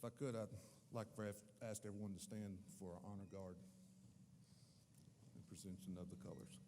I could, I'd like to ask everyone to stand for our honor guard and presentation of the colors.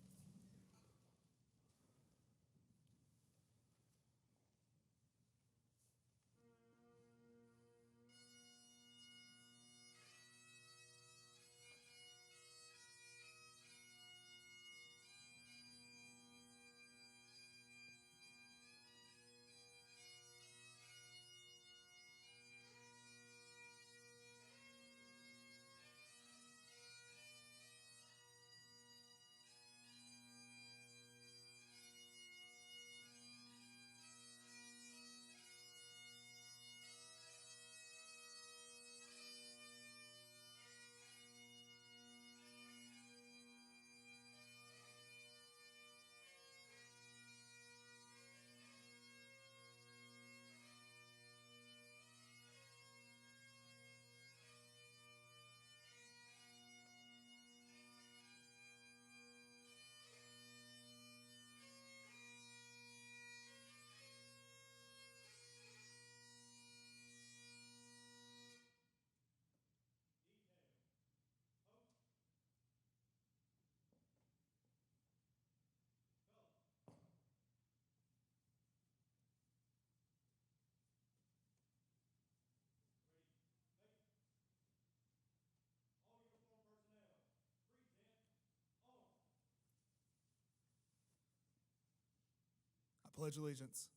I pledge allegiance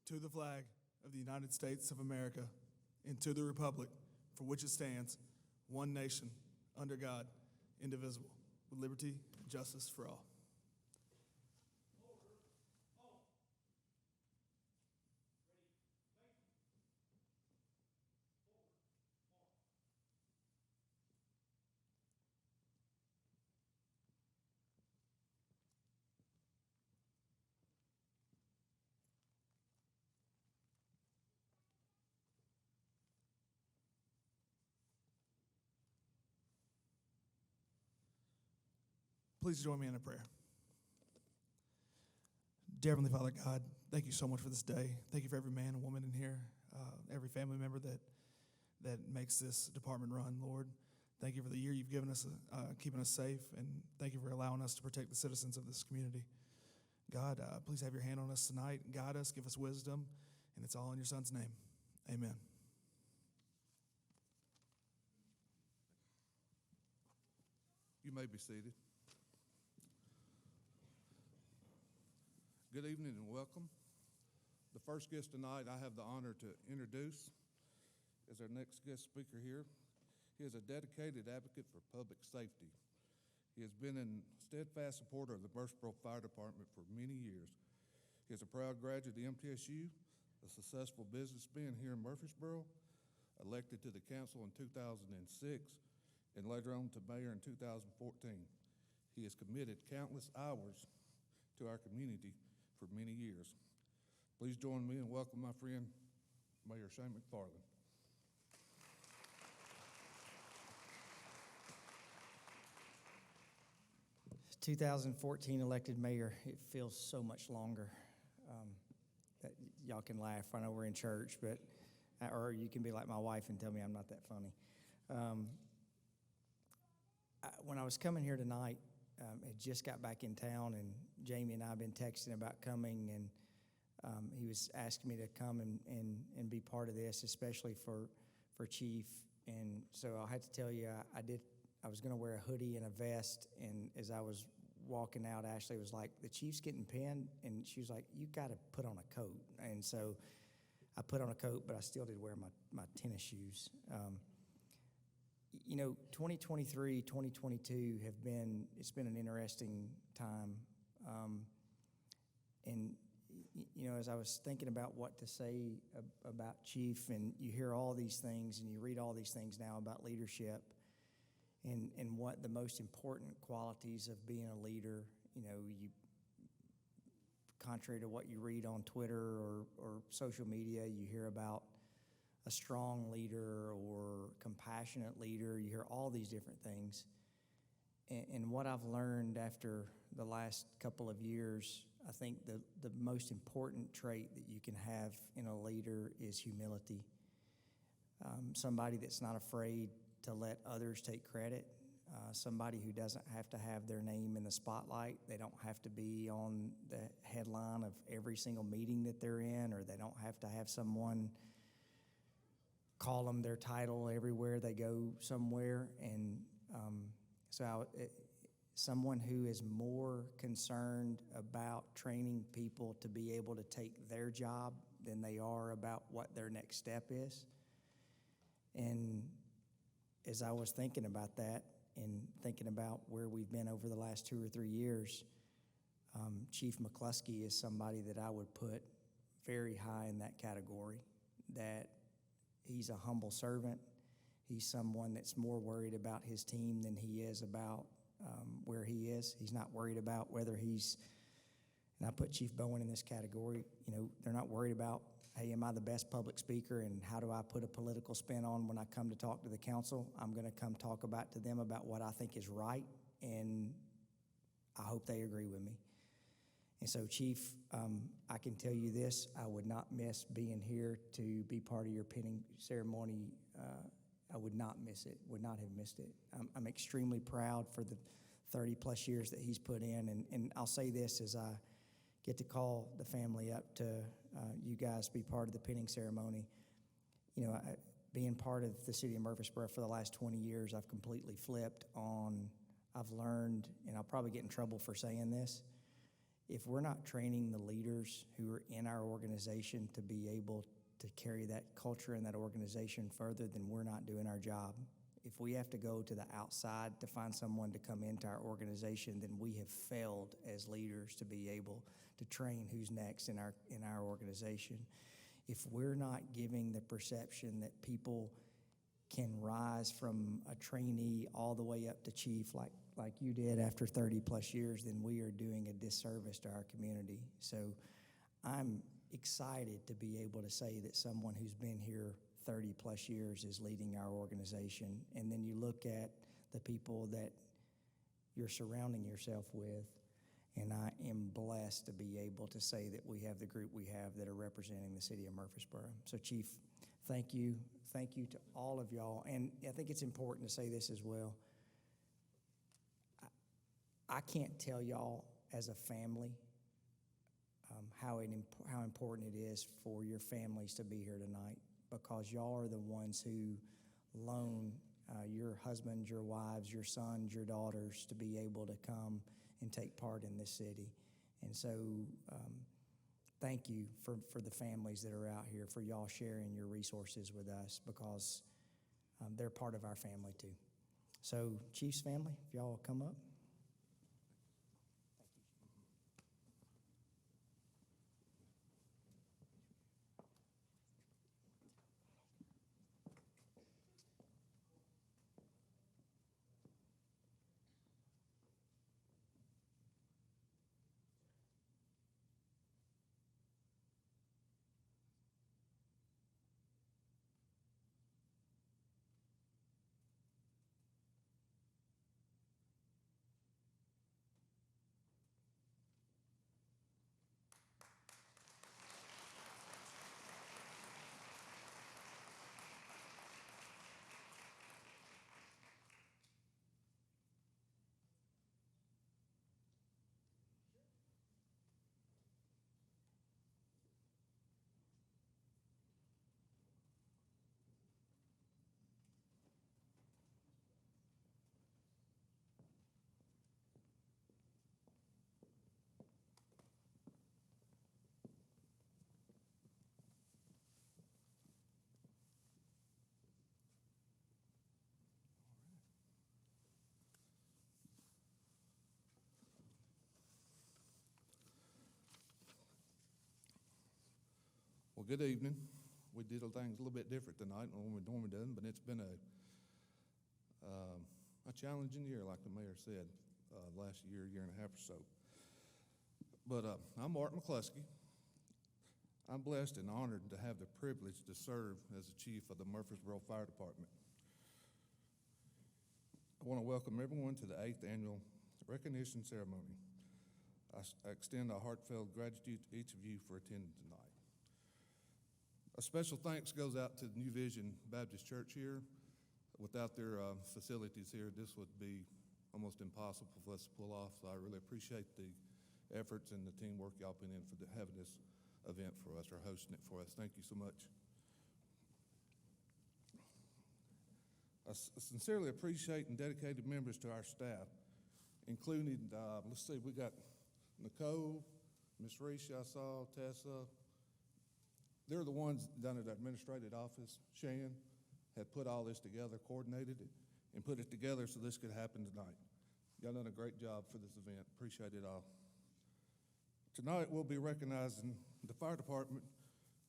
to the flag of the United States of America and to the republic for which it stands, one nation, under God, indivisible, with liberty and justice for all. Please join me in a prayer. Dear Heavenly Father God, thank you so much for this day. Thank you for every man and woman in here, every family member that makes this department run, Lord. Thank you for the year you've given us, keeping us safe, and thank you for allowing us to protect the citizens of this community. God, please have your hand on us tonight. Guide us, give us wisdom, and it's all in your Son's name. Amen. You may be seated. Good evening and welcome. The first guest tonight I have the honor to introduce is our next guest speaker here. He is a dedicated advocate for public safety. He has been in steadfast supporter of the Murfreesboro Fire Department for many years. He is a proud graduate of MTSU, a successful businessman here in Murfreesboro, elected to the council in 2006, and later on to mayor in 2014. He has committed countless hours to our community for many years. Please join me and welcome my friend, Mayor Shane McFarland. In 2014 elected mayor, it feels so much longer. That y'all can laugh. I know we're in church, but or you can be like my wife and tell me I'm not that funny. When I was coming here tonight, I just got back in town, and Jamie and I have been texting about coming, and he was asking me to come and be part of this, especially for Chief. And so I had to tell you, I was going to wear a hoodie and a vest, and as I was walking out, Ashley was like, "The Chief's getting pinned," and she was like, "You got to put on a coat." And so I put on a coat, but I still did wear my tennis shoes. 2023, 2022 it's been an interesting time. And, as I was thinking about what to say about Chief, and you hear all these things and you read all these things now about leadership and what the most important qualities of being a leader, contrary to what you read on Twitter or social media, you hear about a strong leader or compassionate leader. You hear all these different things. And what I've learned after the last couple of years, I think the most important trait that you can have in a leader is humility. somebody that's not afraid to let others take credit, somebody who doesn't have to have their name in the spotlight. They don't have to be on the headline of every single meeting that they're in, or they don't have to have someone call them their title everywhere they go somewhere. And someone who is more concerned about training people to be able to take their job than they are about what their next step is. And as I was thinking about that and thinking about where we've been over the last 2 or 3 years, Chief McCluskey is somebody that I would put very high in that category, that he's a humble servant. He's someone that's more worried about his team than he is about where he is. He's not worried about whether he's, and I put Chief Bowen in this category, they're not worried about, hey, am I the best public speaker and how do I put a political spin on when I come to talk to the council? I'm going to come talk to them about what I think is right, and I hope they agree with me. And so, Chief, I can tell you this, I would not miss being here to be part of your pinning ceremony. I would not miss it, would not have missed it. I'm extremely proud for the 30-plus years that he's put in, and I'll say this as I get to call the family up to you guys be part of the pinning ceremony. Being part of the city of Murfreesboro for the last 20 years, I've completely flipped on, I've learned, and I'll probably get in trouble for saying this, if we're not training the leaders who are in our organization to be able to carry that culture and that organization further, then we're not doing our job. If we have to go to the outside to find someone to come into our organization, then we have failed as leaders to be able to train who's next in our organization. If we're not giving the perception that people can rise from a trainee all the way up to chief like you did after 30-plus years, then we are doing a disservice to our community. So I'm excited to be able to say that someone who's been here 30-plus years is leading our organization. And then you look at the people that you're surrounding yourself with, and I am blessed to be able to say that we have the group we have that are representing the city of Murfreesboro. So, Chief, thank you. Thank you to all of y'all. And I think it's important to say this as well. I can't tell y'all as a family how important it is for your families to be here tonight, because y'all are the ones who loan your husbands, your wives, your sons, your daughters to be able to come and take part in this city. And so thank you for the families that are out here, for y'all sharing your resources with us, because they're part of our family too. So Chief's family, if y'all will come up. Well, good evening. We did things a little bit different tonight than we normally do, but it's been a challenging year, like the mayor said, last year and a half or so. But I'm Mark McCluskey. I'm blessed and honored to have the privilege to serve as the chief of the Murfreesboro Fire Department. I want to welcome everyone to the 8th Annual Recognition Ceremony. I extend a heartfelt gratitude to each of you for attending tonight. A special thanks goes out to the New Vision Baptist Church here. Without their facilities here, this would be almost impossible for us to pull off. So I really appreciate the efforts and the teamwork y'all put in for having this event for us or hosting it for us. Thank you so much. I sincerely appreciate and dedicated members to our staff, including, let's see, we got Nicole, Miss Risha, I saw, Tessa. They're the ones down at the administrative office. Shan had put all this together, coordinated it, and put it together so this could happen tonight. Y'all done a great job for this event. Appreciate it all. Tonight, we'll be recognizing the fire department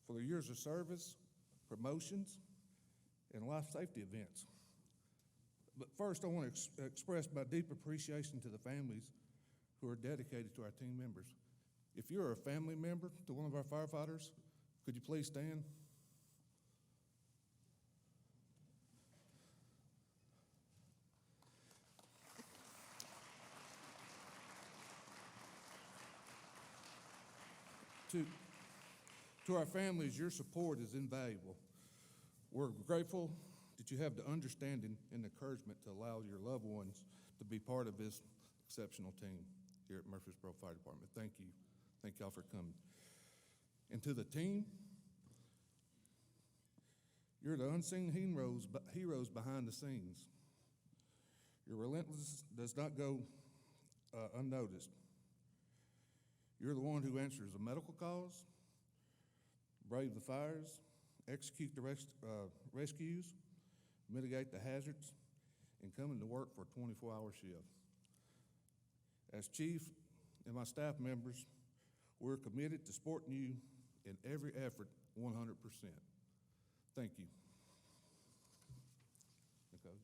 for their years of service, promotions, and life safety events. But first, I want to express my deep appreciation to the families who are dedicated to our team members. If you're a family member to one of our firefighters, could you please stand? To our families, your support is invaluable. We're grateful that you have the understanding and encouragement to allow your loved ones to be part of this exceptional team here at Murfreesboro Fire Department. Thank you. Thank y'all for coming. And to the team, you're the unseen heroes behind the scenes. Your relentlessness does not go unnoticed. You're the one who answers the medical calls, brave the fires, execute the rescues, mitigate the hazards, and come into work for a 24-hour shift. As chief and my staff members, we're committed to supporting you in every effort 100%. Thank you. Nicole.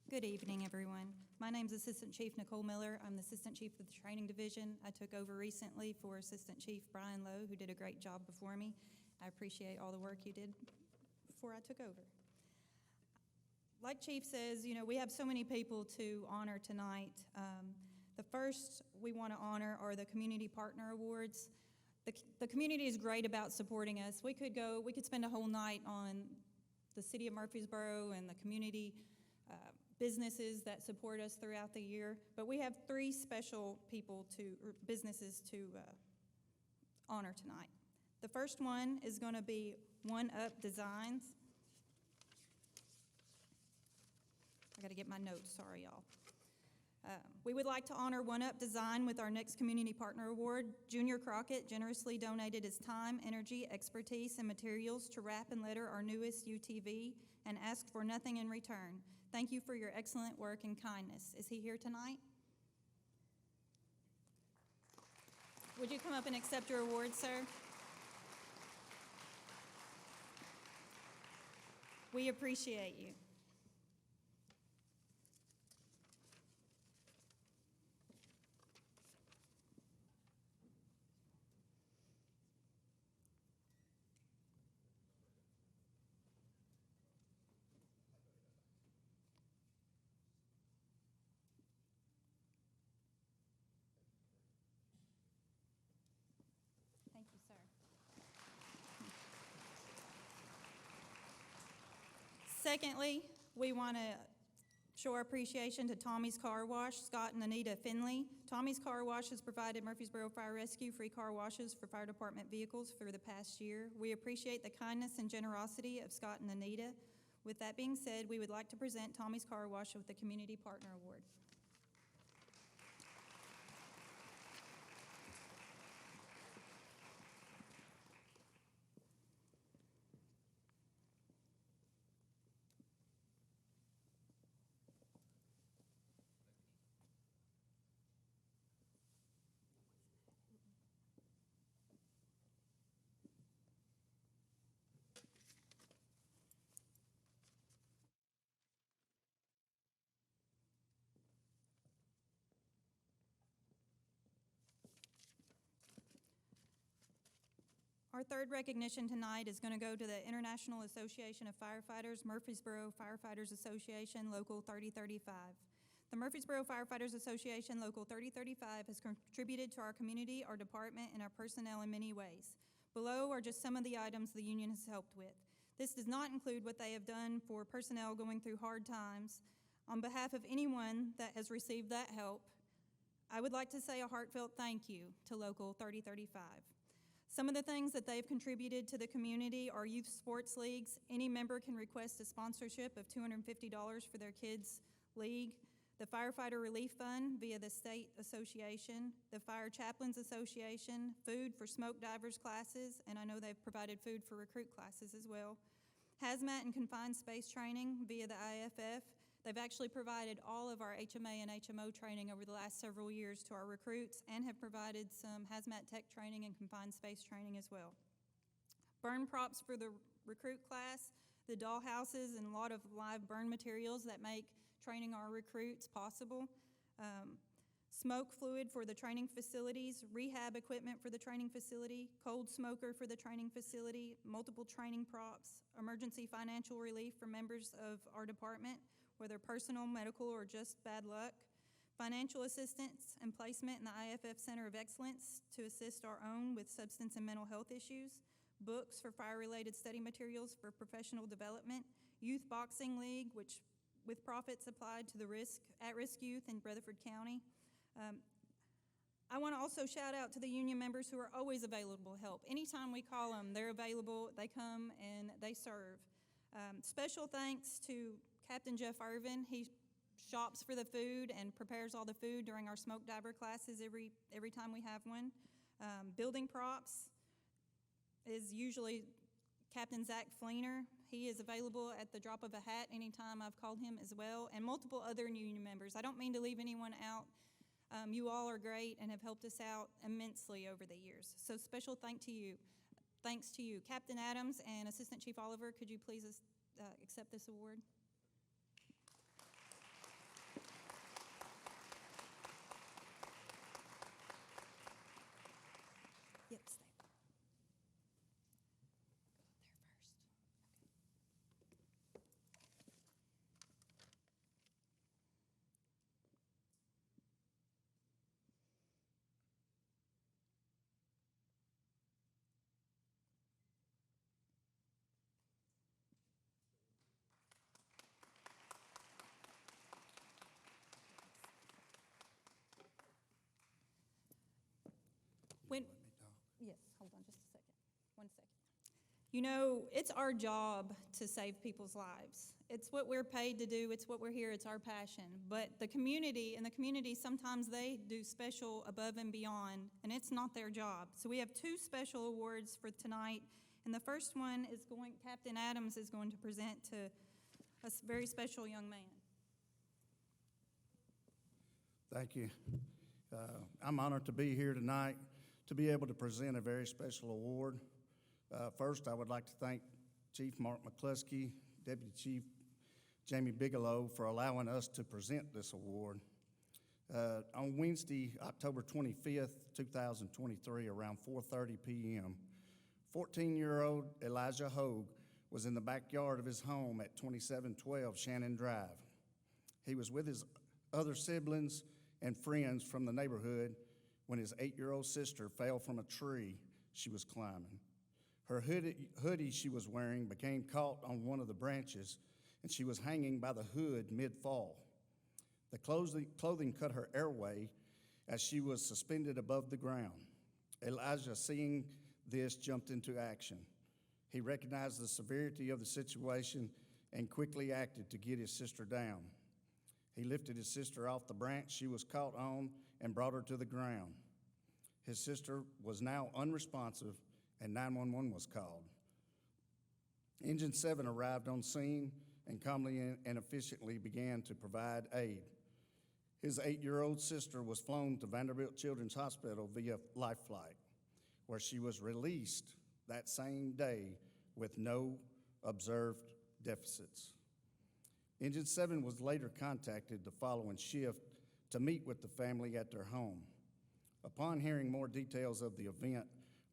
Good evening, everyone. My name is Assistant Chief Nicole Miller. I'm the Assistant Chief of the Training Division. I took over recently for Assistant Chief Brian Lowe, who did a great job before me. I appreciate all the work you did before I took over. Like Chief says, we have so many people to honor tonight. The first we want to honor are the Community Partner Awards. The community is great about supporting us. We could spend a whole night on the city of Murfreesboro and the community businesses that support us throughout the year, but we have three special businesses to honor tonight. The first one is going to be One Up Designs. I got to get my notes, sorry y'all. We would like to honor One Up Design with our next Community Partner Award. Junior Crockett generously donated his time, energy, expertise, and materials to wrap and letter our newest UTV and asked for nothing in return. Thank you for your excellent work and kindness. Is he here tonight? Would you come up and accept your award, sir? We appreciate you. Thank you, sir. Secondly, we want to show our appreciation to Tommy's Car Wash, Scott and Anita Finley. Tommy's Car Wash has provided Murfreesboro Fire Rescue free car washes for fire department vehicles for the past year. We appreciate the kindness and generosity of Scott and Anita. With that being said, we would like to present Tommy's Car Wash with the Community Partner Award. Our third recognition tonight is going to go to the International Association of Firefighters, Murfreesboro Firefighters Association, Local 3035. The Murfreesboro Firefighters Association Local 3035 has contributed to our community, our department, and our personnel in many ways. Below are just some of the items the union has helped with. This does not include what they have done for personnel going through hard times. On behalf of anyone that has received that help, I would like to say a heartfelt thank you to Local 3035. Some of the things that they've contributed to the community are youth sports leagues. Any member can request a sponsorship of $250 for their kids' league. The Firefighter Relief Fund via the State Association, the Fire Chaplains Association, food for smoke divers classes, and I know they've provided food for recruit classes as well. Hazmat and confined space training via the IFF. They've actually provided all of our HMA and HMO training over the last several years to our recruits and have provided some hazmat tech training and confined space training as well. Burn props for the recruit class, the doll houses, and a lot of live burn materials that make training our recruits possible. Smoke fluid for the training facilities, rehab equipment for the training facility, cold smoker for the training facility, multiple training props, emergency financial relief for members of our department, whether personal, medical, or just bad luck, financial assistance and placement in the IFF Center of Excellence to assist our own with substance and mental health issues, books for fire-related study materials for professional development, youth boxing league, which with profits applied to the at-risk youth in Rutherford County. I want to also shout out to the union members who are always available to help. Anytime we call them, they're available, they come, and they serve. Special thanks to Captain Jeff Irvin. He shops for the food and prepares all the food during our smoke diver classes every time we have one. Building props is usually Captain Zach Fleener. He is available at the drop of a hat anytime I've called him as well, and multiple other union members. I don't mean to leave anyone out. You all are great and have helped us out immensely over the years. So special thanks to you. Captain Adams and Assistant Chief Oliver, could you please accept this award? Yep, stay. Yes, hold on just a second. 1 second. You know, it's our job to save people's lives. It's what we're paid to do. It's what we're here. It's our passion. But the community, sometimes they do special above and beyond, and it's not their job. So we have 2 special awards for tonight, and the first one is Captain Adams is going to present to a very special young man. Thank you. I'm honored to be here tonight to be able to present a very special award. First, I would like to thank Chief Mark McCluskey, Deputy Chief Jamie Bigelow for allowing us to present this award. On Wednesday, October 25th, 2023, around 4:30 p.m., 14-year-old Elijah Hogue was in the backyard of his home at 2712 Shannon Drive. He was with his other siblings and friends from the neighborhood when his 8-year-old sister fell from a tree she was climbing. Her hoodie she was wearing became caught on one of the branches, and she was hanging by the hood mid-fall. The clothing cut her airway as she was suspended above the ground. Elijah, seeing this, jumped into action. He recognized the severity of the situation and quickly acted to get his sister down. He lifted his sister off the branch she was caught on and brought her to the ground. His sister was now unresponsive, and 911 was called. Engine 7 arrived on scene and calmly and efficiently began to provide aid. His 8-year-old sister was flown to Vanderbilt Children's Hospital via life flight, where she was released that same day with no observed deficits. Engine 7 was later contacted the following shift to meet with the family at their home. Upon hearing more details of the event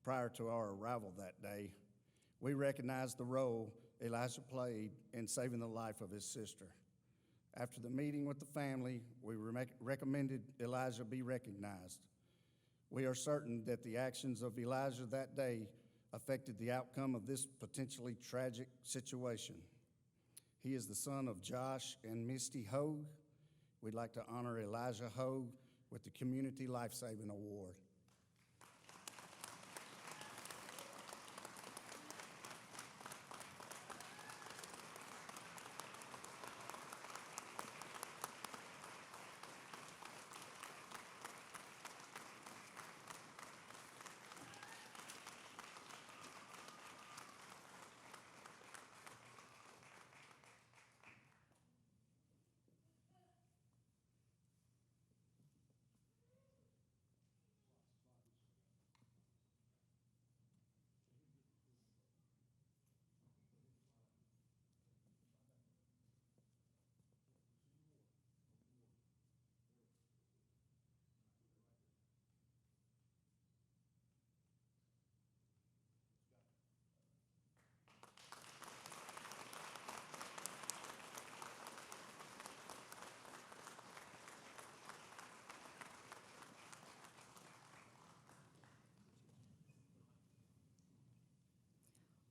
prior to our arrival that day, we recognized the role Elijah played in saving the life of his sister. After the meeting with the family, we recommended Elijah be recognized. We are certain that the actions of Elijah that day affected the outcome of this potentially tragic situation. He is the son of Josh and Misty Hogue. We'd like to honor Elijah Hogue with the Community Life-Saving Award.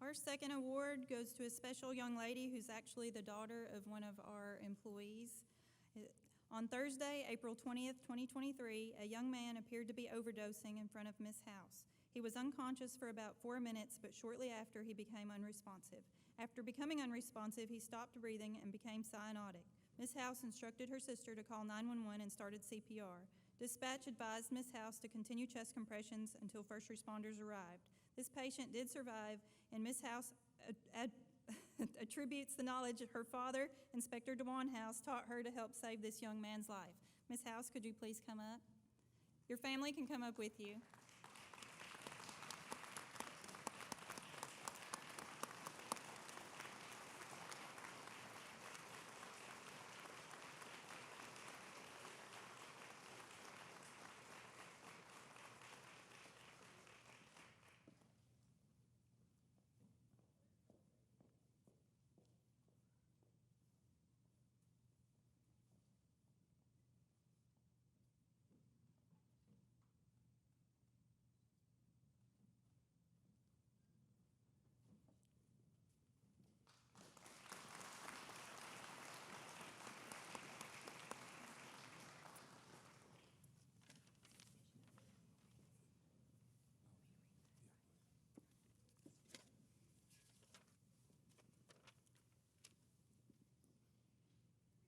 Our second award goes to a special young lady who's actually the daughter of one of our employees. On Thursday, April 20th, 2023, a young man appeared to be overdosing in front of Miss House. He was unconscious for about 4 minutes, but shortly after, he became unresponsive. After becoming unresponsive, he stopped breathing and became cyanotic. Miss House instructed her sister to call 911 and started CPR. Dispatch advised Miss House to continue chest compressions until first responders arrived. This patient did survive, and Miss House attributes the knowledge that her father, Inspector DeWan House, taught her to help save this young man's life. Miss House, could you please come up? Your family can come up with you.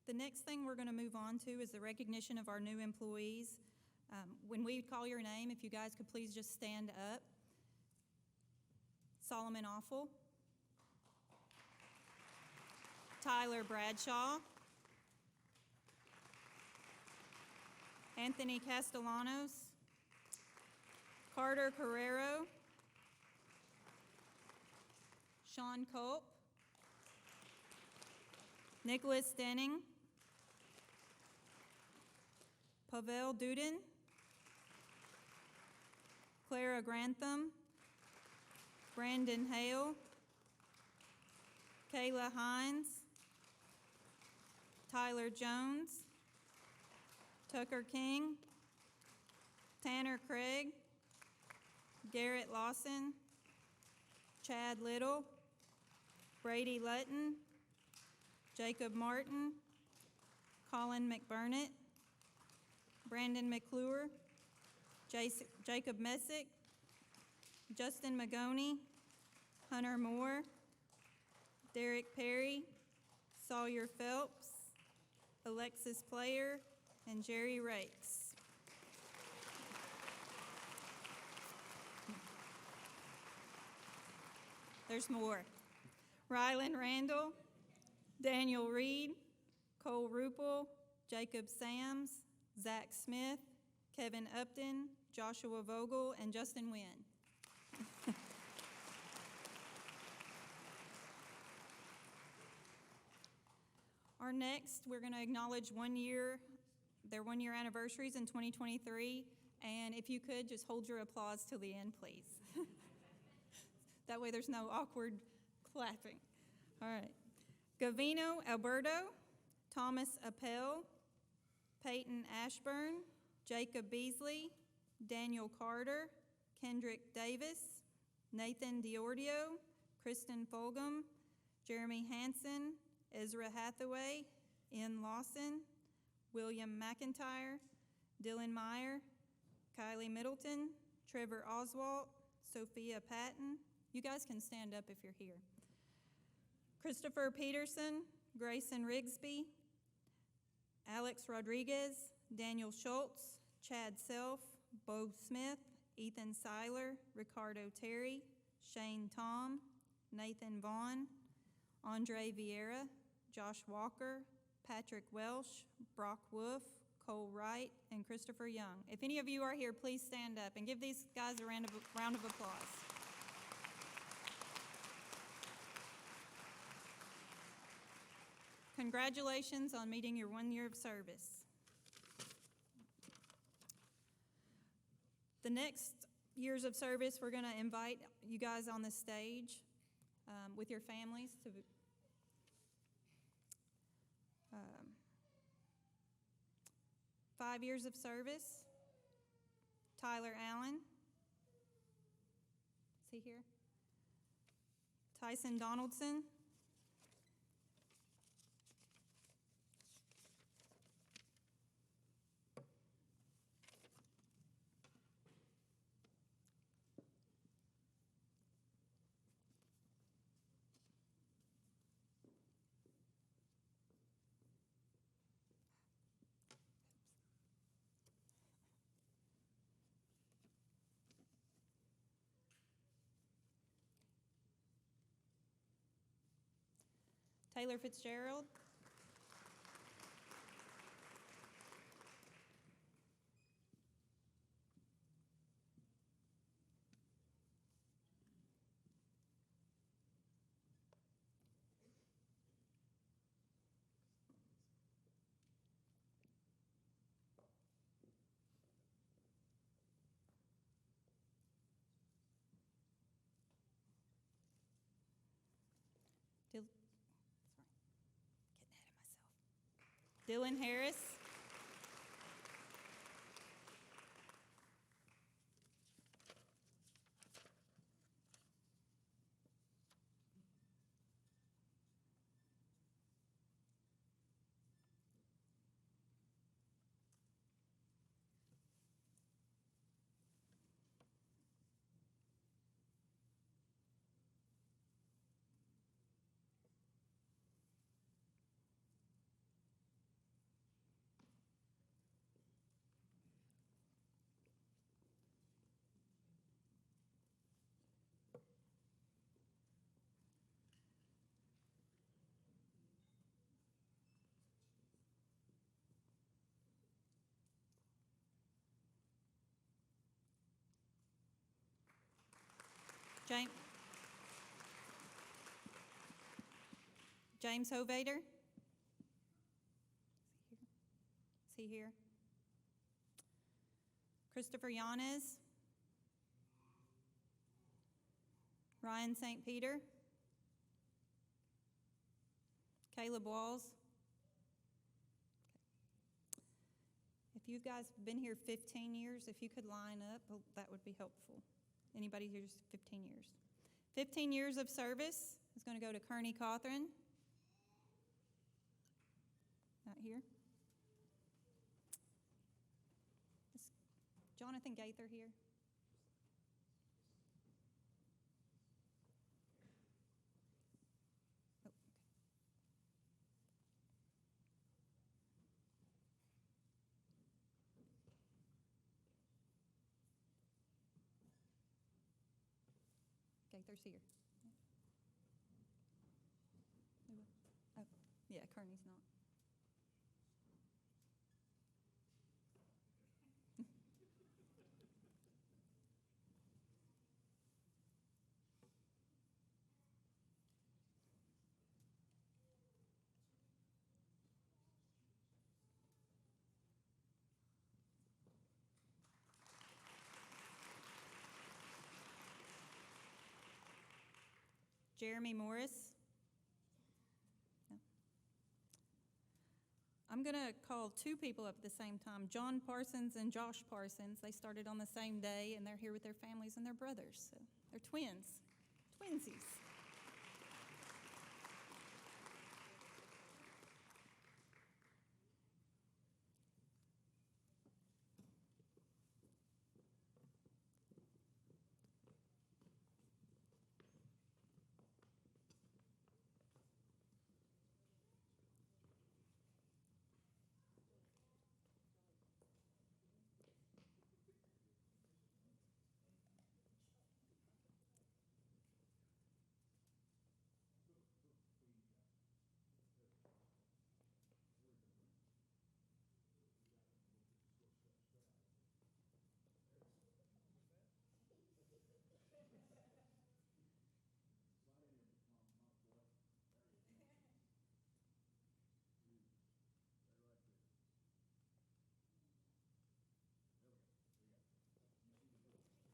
The next thing we're going to move on to is the recognition of our new employees. When we call your name, if you guys could please just stand up. Solomon Awful. Tyler Bradshaw. Anthony Castellanos. Carter Carrero. Sean Culp. Nicholas Denning. Pavel Dudin. Clara Grantham. Brandon Hale. Kayla Hines. Tyler Jones. Tucker King. Tanner Craig. Garrett Lawson. Chad Little. Brady Lutton. Jacob Martin. Colin McBurnett. Brandon McClure. Jacob Messick. Justin Magoni. Hunter Moore. Derek Perry. Sawyer Phelps. Alexis Player. And Jerry Rakes. There's more. Rylan Randall. Daniel Reed. Cole Rupel. Jacob Sams. Zach Smith. Kevin Upton. Joshua Vogel. And Justin Wynn. Our next, we're going to acknowledge their 1 year anniversaries in 2023. And if you could, just hold your applause till the end, please. That way there's no awkward clapping. All right. Gavino Alberto, Thomas Appel, Peyton Ashburn, Jacob Beasley, Daniel Carter, Kendrick Davis, Nathan Diordio, Kristen Fulgham, Jeremy Hansen, Ezra Hathaway, N. Lawson, William McIntyre, Dylan Meyer, Kylie Middleton, Trevor Oswalt, Sophia Patton. You guys can stand up if you're here. Christopher Peterson, Grayson Rigsby, Alex Rodriguez, Daniel Schultz, Chad Self, Bo Smith, Ethan Seiler, Ricardo Terry, Shane Tom, Nathan Vaughn, Andre Vieira, Josh Walker, Patrick Welsh, Brock Wolf, Cole Wright, and Christopher Young. If any of you are here, please stand up and give these guys a round of applause. Congratulations on meeting your 1 year of service. The next years of service, we're going to invite you guys on the stage with your families to 5 years of service. Tyler Allen. Is he here? Tyson Donaldson. Taylor Fitzgerald. Dylan Harris. James Hovader. Is he here? Christopher Yanez. Ryan St. Peter. Caleb Walls. If you guys have been here 15 years, if you could line up, that would be helpful. Anybody here just 15 years? 15 years of service is going to go to Kearney Cawthron. Not here. Is Jonathan Gaither here? Oh, okay. Gaither's here. Oh, yeah, Kearney's not. Jeremy Morris. No. I'm going to call two people up at the same time, John Parsons and Josh Parsons. They started on the same day, and they're here with their families and their brothers. So they're twins, twinsies.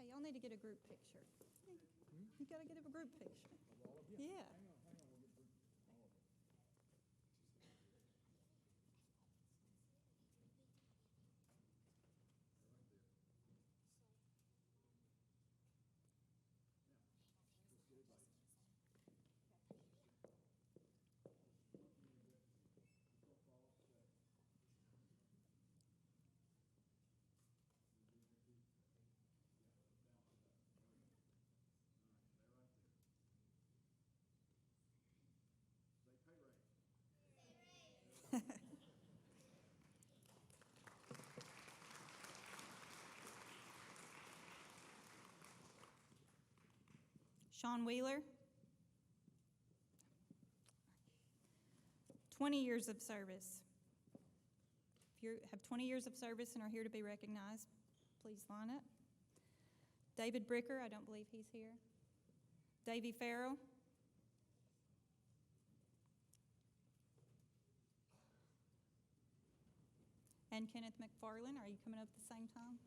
Hey, y'all need to get a group picture. You got to get a group picture. Yeah. Sean Wheeler. 20 years of service. If you have 20 years of service and are here to be recognized, please line up. David Bricker, I don't believe he's here. Davy Farrell. And Kenneth McFarland, are you coming up at the same time?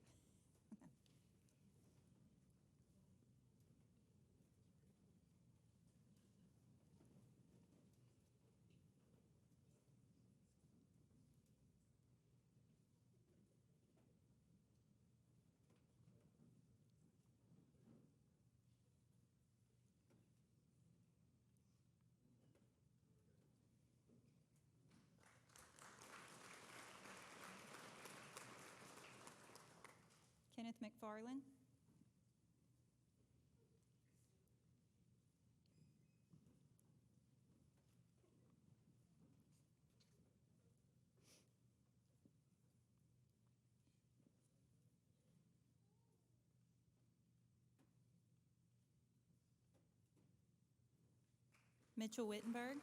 Kenneth McFarland. Mitchell Wittenberg.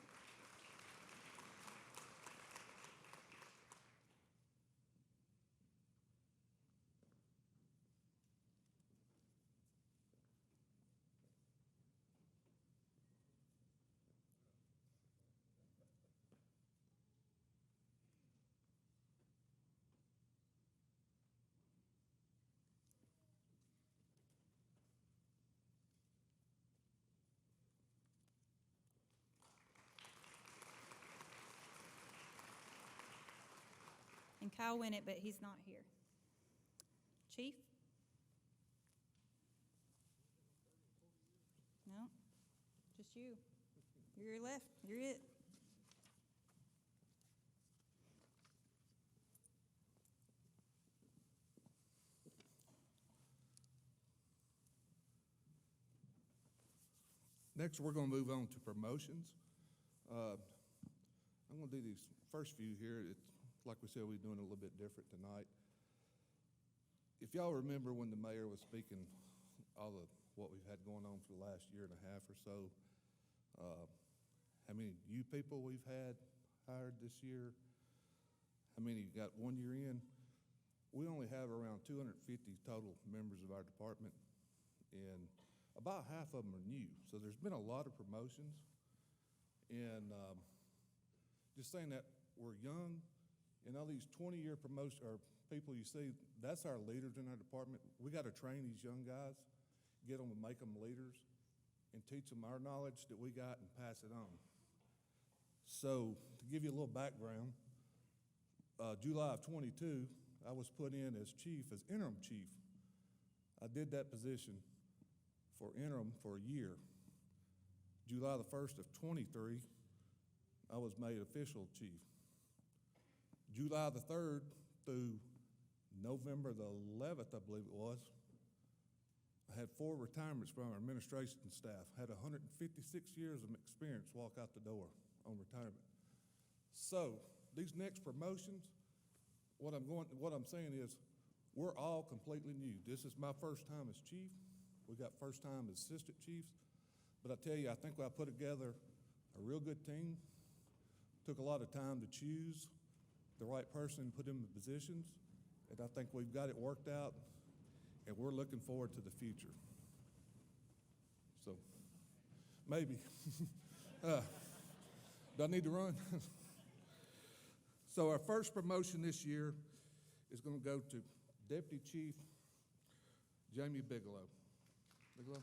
And Kyle Winnett, but he's not here. Chief? No, just you. You're left. You're it. Next, we're going to move on to promotions. I'm going to do these first few here. It's, like we said, we're doing it a little bit different tonight. If y'all remember when the mayor was speaking, all of what we've had going on for the last year and a half or so, how many new people we've had hired this year, how many got 1 year in. We only have around 250 total members of our department, and about half of them are new. So there's been a lot of promotions, and just saying that we're young, and all these 20-year promotion or people you see, that's our leaders in our department. We got to train these young guys, get them and make them leaders, and teach them our knowledge that we got and pass it on. So to give you a little background, July of '22, I was put in as chief, as interim chief. I did that position for interim for a year. July the 1st of '23, I was made official chief. July the 3rd through November the 11th, I believe it was, I had 4 retirements from our administration staff. Had 156 years of experience walk out the door on retirement. So these next promotions, what I'm saying is, we're all completely new. This is my first time as chief. We got first time as assistant chiefs. But I tell you, I think I put together a real good team. Took a lot of time to choose the right person and put them in positions. And I think we've got it worked out, and we're looking forward to the future. So, maybe. Do I need to run? So our first promotion this year is going to go to Deputy Chief Jamie Bigelow. Bigelow?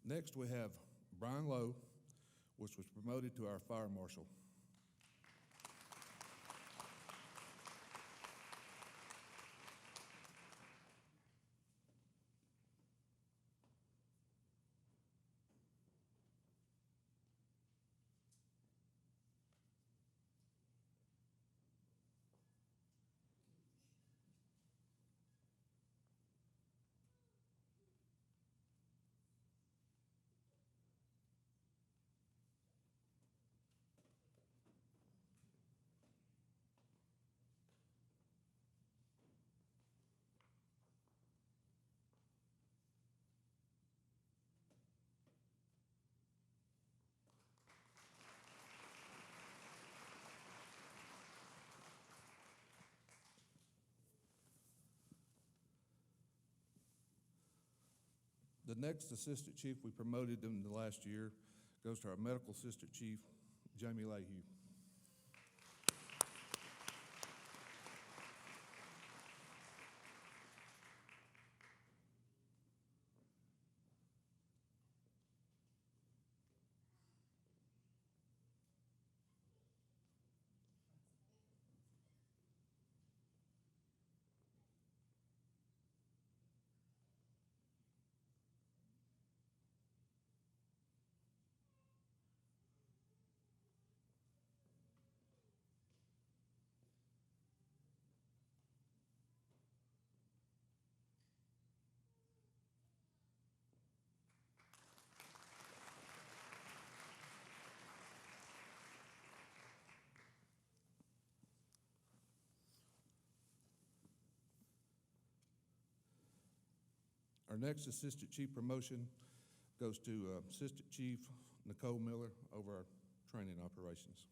Next, we have Brian Lowe, which was promoted to our fire marshal. The next assistant chief we promoted in the last year goes to our medical assistant chief, Jamie Lahue. Our next assistant chief promotion goes to Assistant Chief Nicole Miller over our training operations.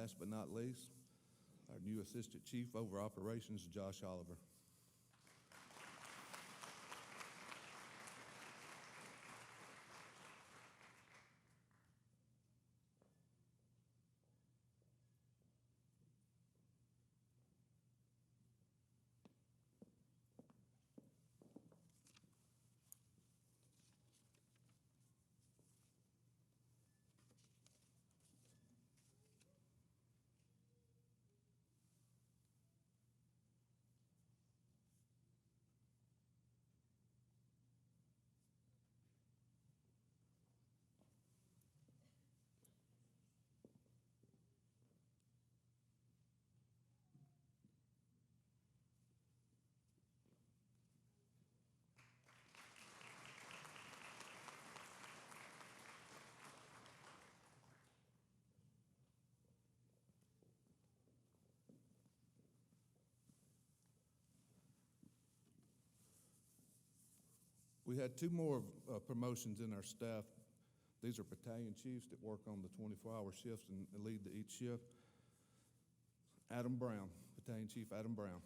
last but not least, our new Assistant Chief over Operations, Josh Oliver. We had two more promotions in our staff. These are battalion chiefs that work on the 24-hour shifts and lead each shift. Adam Brown, Battalion Chief Adam Brown.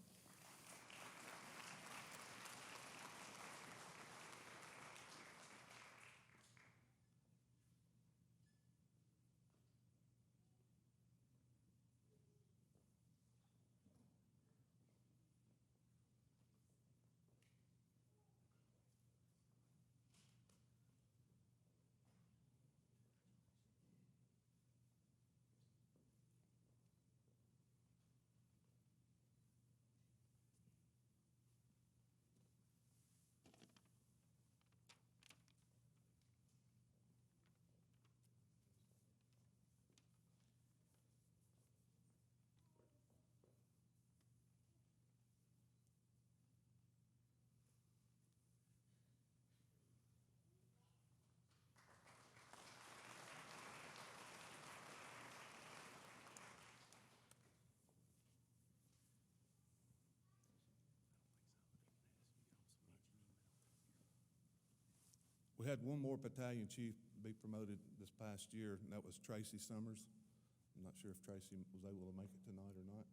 We had one more battalion chief be promoted this past year, and that was Tracy Summers. I'm not sure if Tracy was able to make it tonight or not.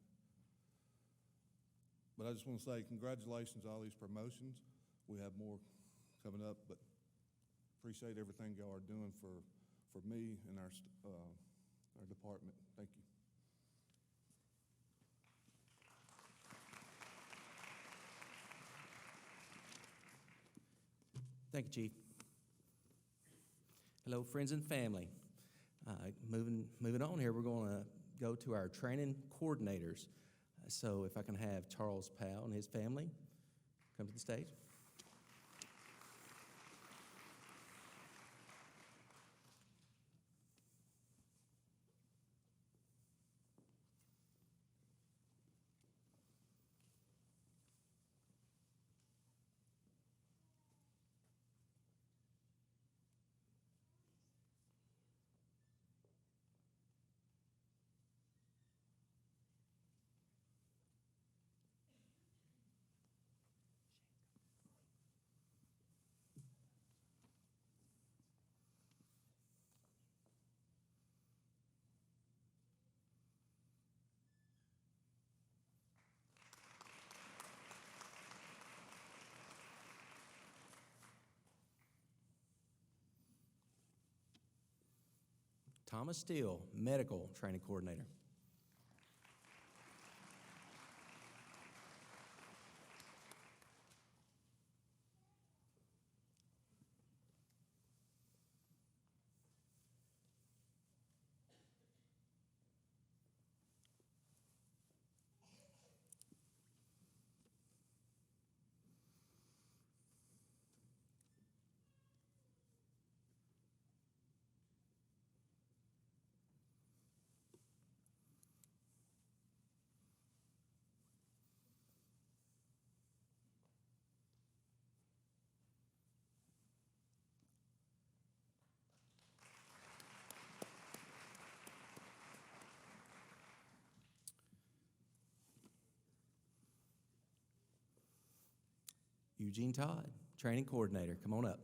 But I just want to say congratulations on all these promotions. We have more coming up, but appreciate everything y'all are doing for me and our department. Thank you. Thank you, Chief. Hello, friends and family. Moving on here, we're going to go to our training coordinators. So if I can have Charles Powell and his family come to the stage. Thomas Steele, Medical Training Coordinator. Eugene Todd, Training Coordinator. Come on up.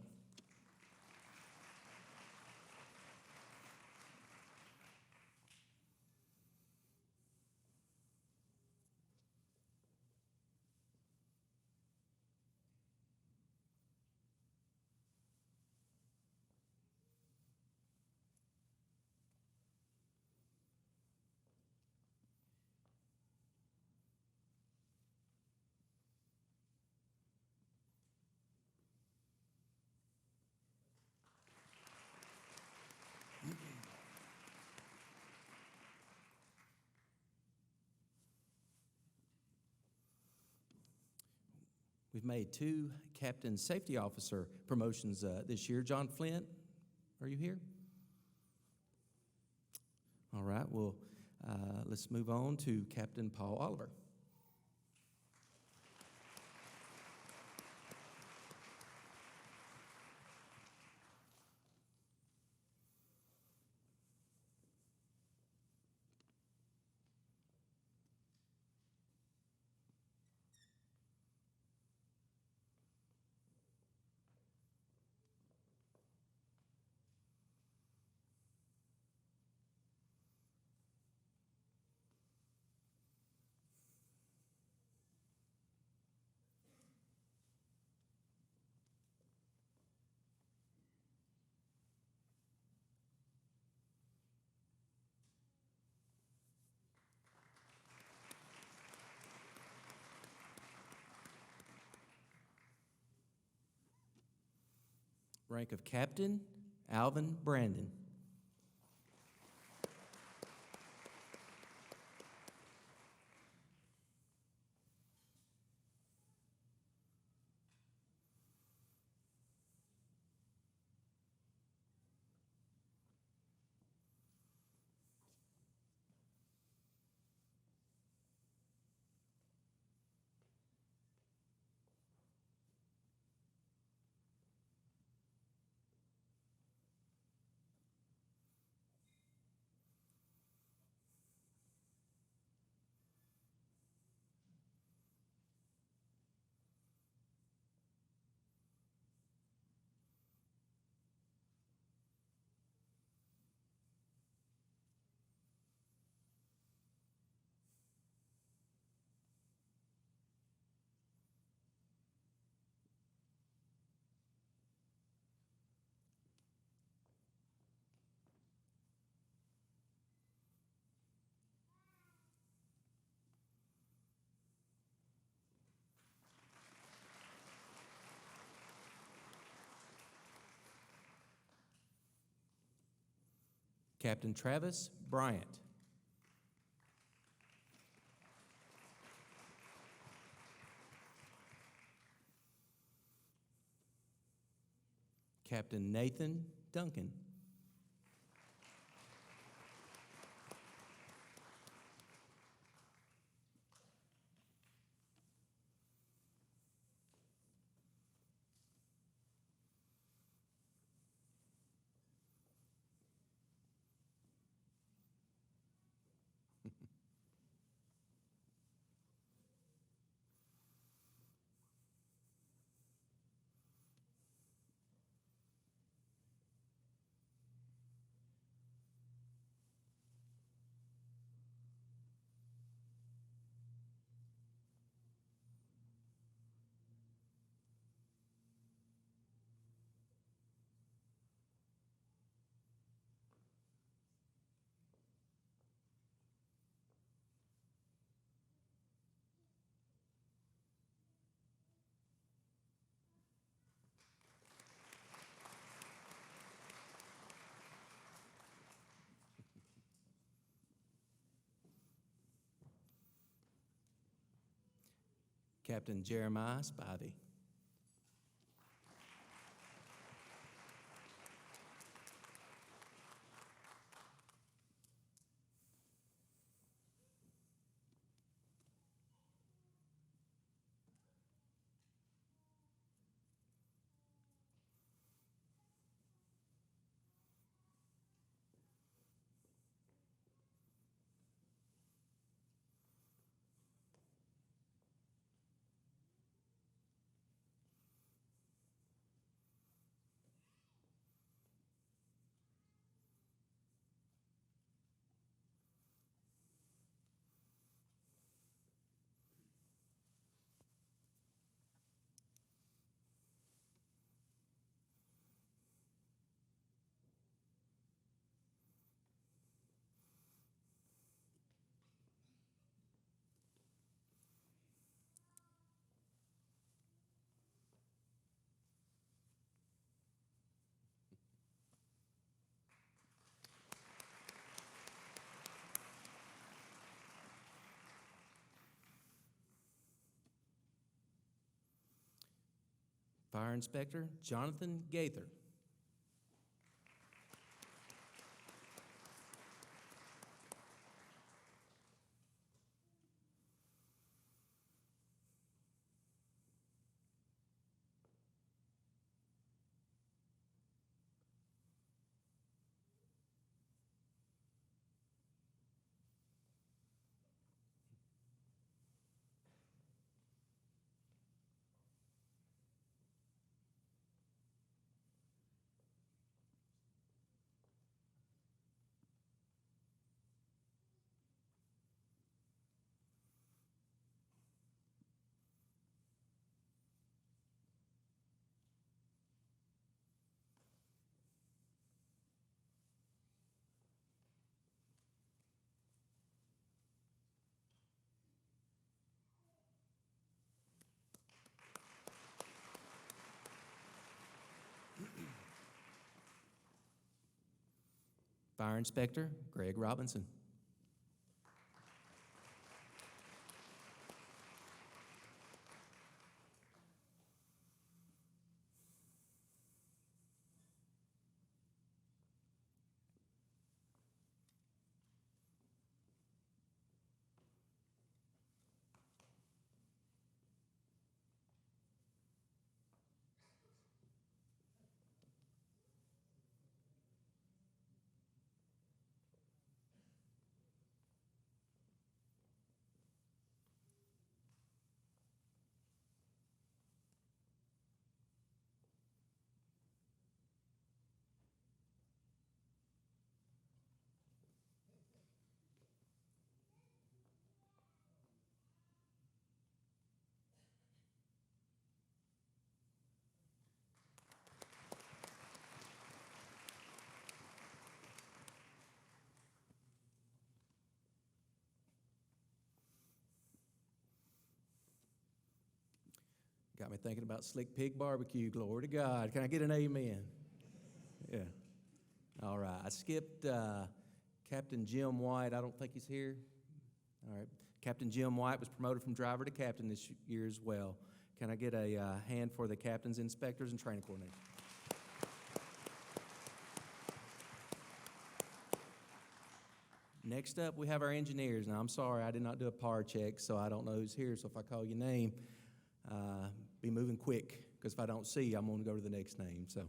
We've made 2 Captain Safety Officer promotions this year. John Flint, are you here? All right, well, let's move on to Captain Paul Oliver. Rank of Captain, Alvin Brandon. Captain Travis Bryant. Captain Nathan Duncan. Captain Jeremiah Spivey. Fire Inspector Jonathan Gaither. Fire Inspector Greg Robinson. Got me thinking about Slick Pig Barbecue. Glory to God. Can I get an amen? Yeah. All right. I skipped Captain Jim White. I don't think he's here. All right. Captain Jim White was promoted from driver to captain this year as well. Can I get a hand for the captains, inspectors, and training coordinators? Next up, we have our engineers. Now, I'm sorry, I did not do a par check, so I don't know who's here. So if I call your name, be moving quick, because if I don't see you, I'm going to go to the next name. So,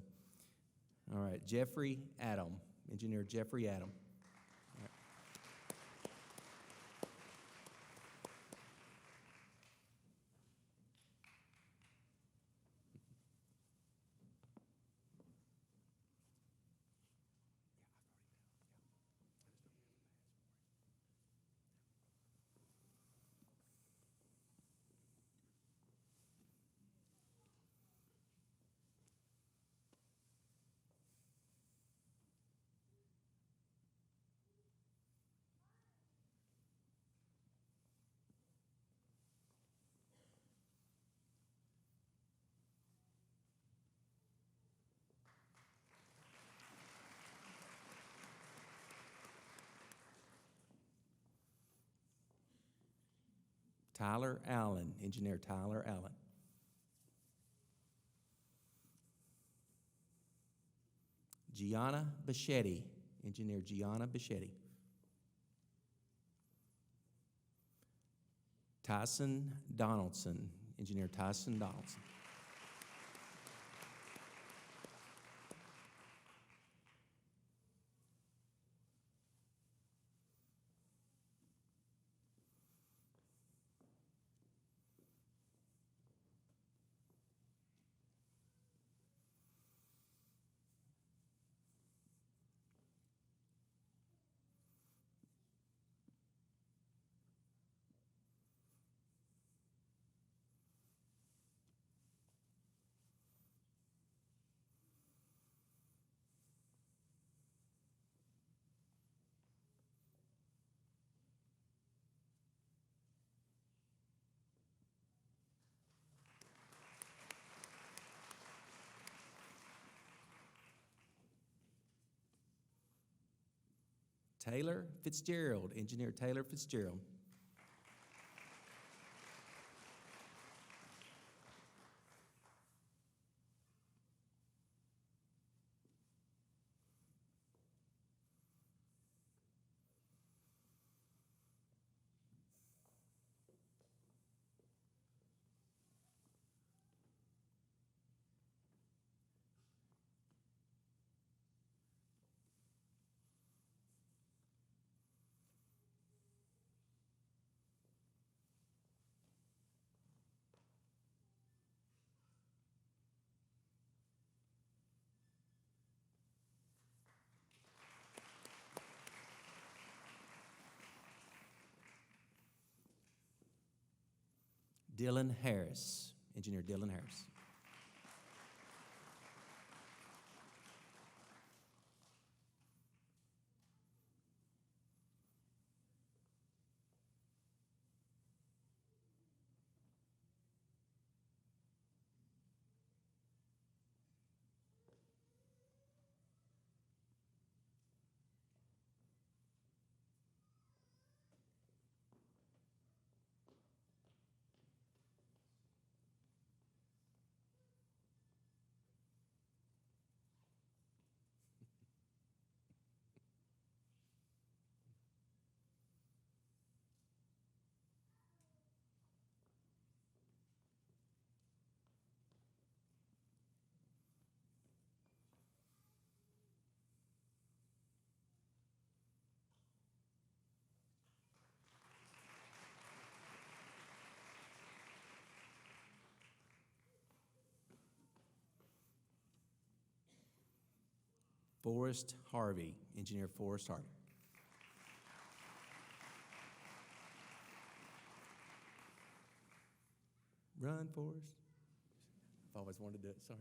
all right, Jeffrey Adam, engineer Jeffrey Adam. All right. Tyler Allen, engineer Tyler Allen. Gianna Bichetti, engineer Gianna Bichetti. Tyson Donaldson, engineer Tyson Donaldson. Taylor Fitzgerald, engineer Taylor Fitzgerald. Dylan Harris, Engineer Dylan Harris. Forrest Harvey, Engineer Forrest Harvey. Run, Forrest. I've always wanted to do it, sorry.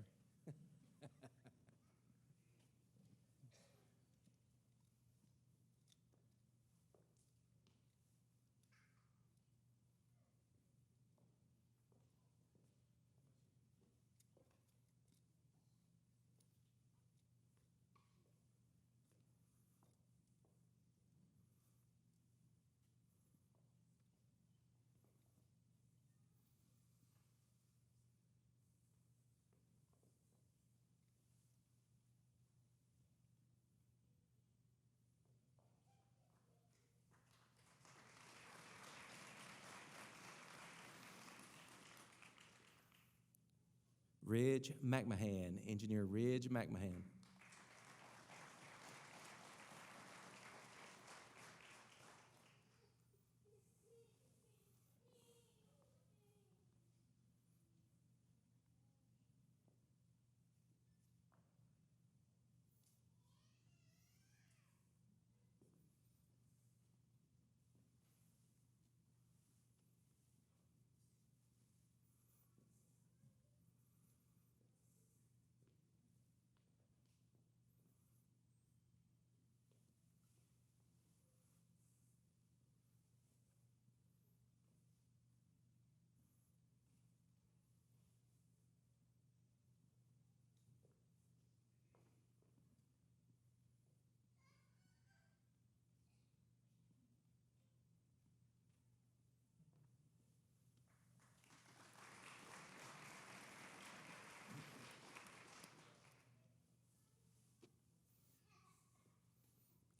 Ridge McMahon, Engineer Ridge McMahon.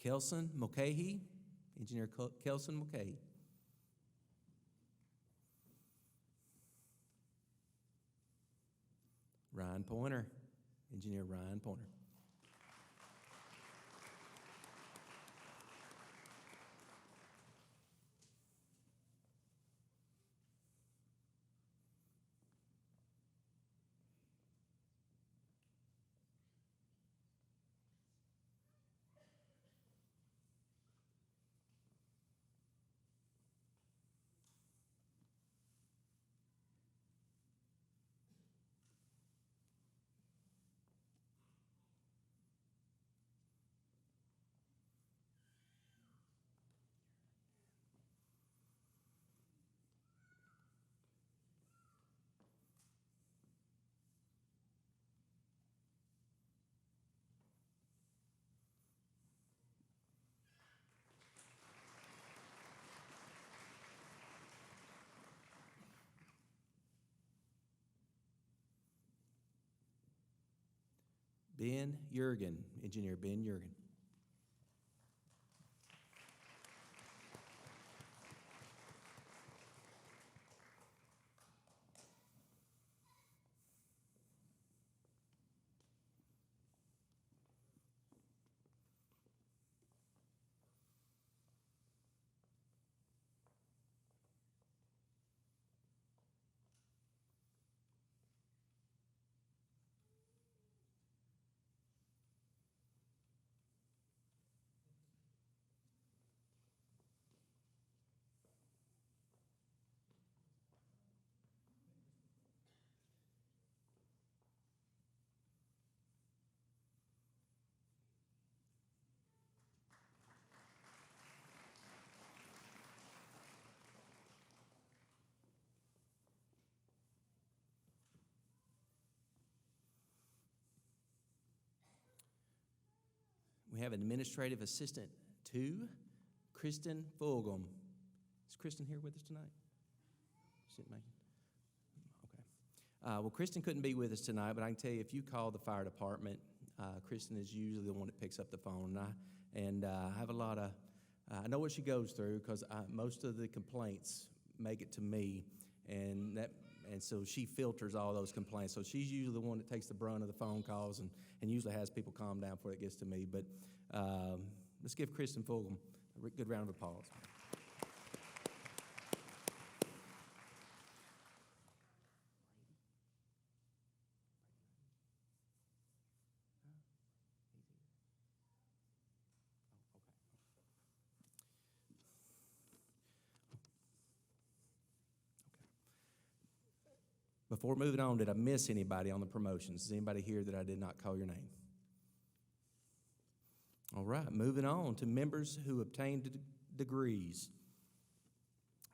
Kelson Mulcahy, Engineer Kelson Mulcahy. Ryan Pointer, Engineer Ryan Pointer. Ben Jurgen, Engineer Ben Jurgen. We have an administrative assistant 2, Kristen Fulgham. Is Kristen here with us tonight? She didn't make it? Okay. Well, Kristen couldn't be with us tonight, but I can tell you, if you call the fire department, Kristen is usually the one that picks up the phone. And I have a lot of, I know what she goes through because most of the complaints make it to me, and so she filters all those complaints. So she's usually the one that takes the brunt of the phone calls and usually has people calm down before it gets to me. But let's give Kristen Fulgham a good round of applause. Before moving on, did I miss anybody on the promotions? Is anybody here that I did not call your name? All right, moving on to members who obtained degrees.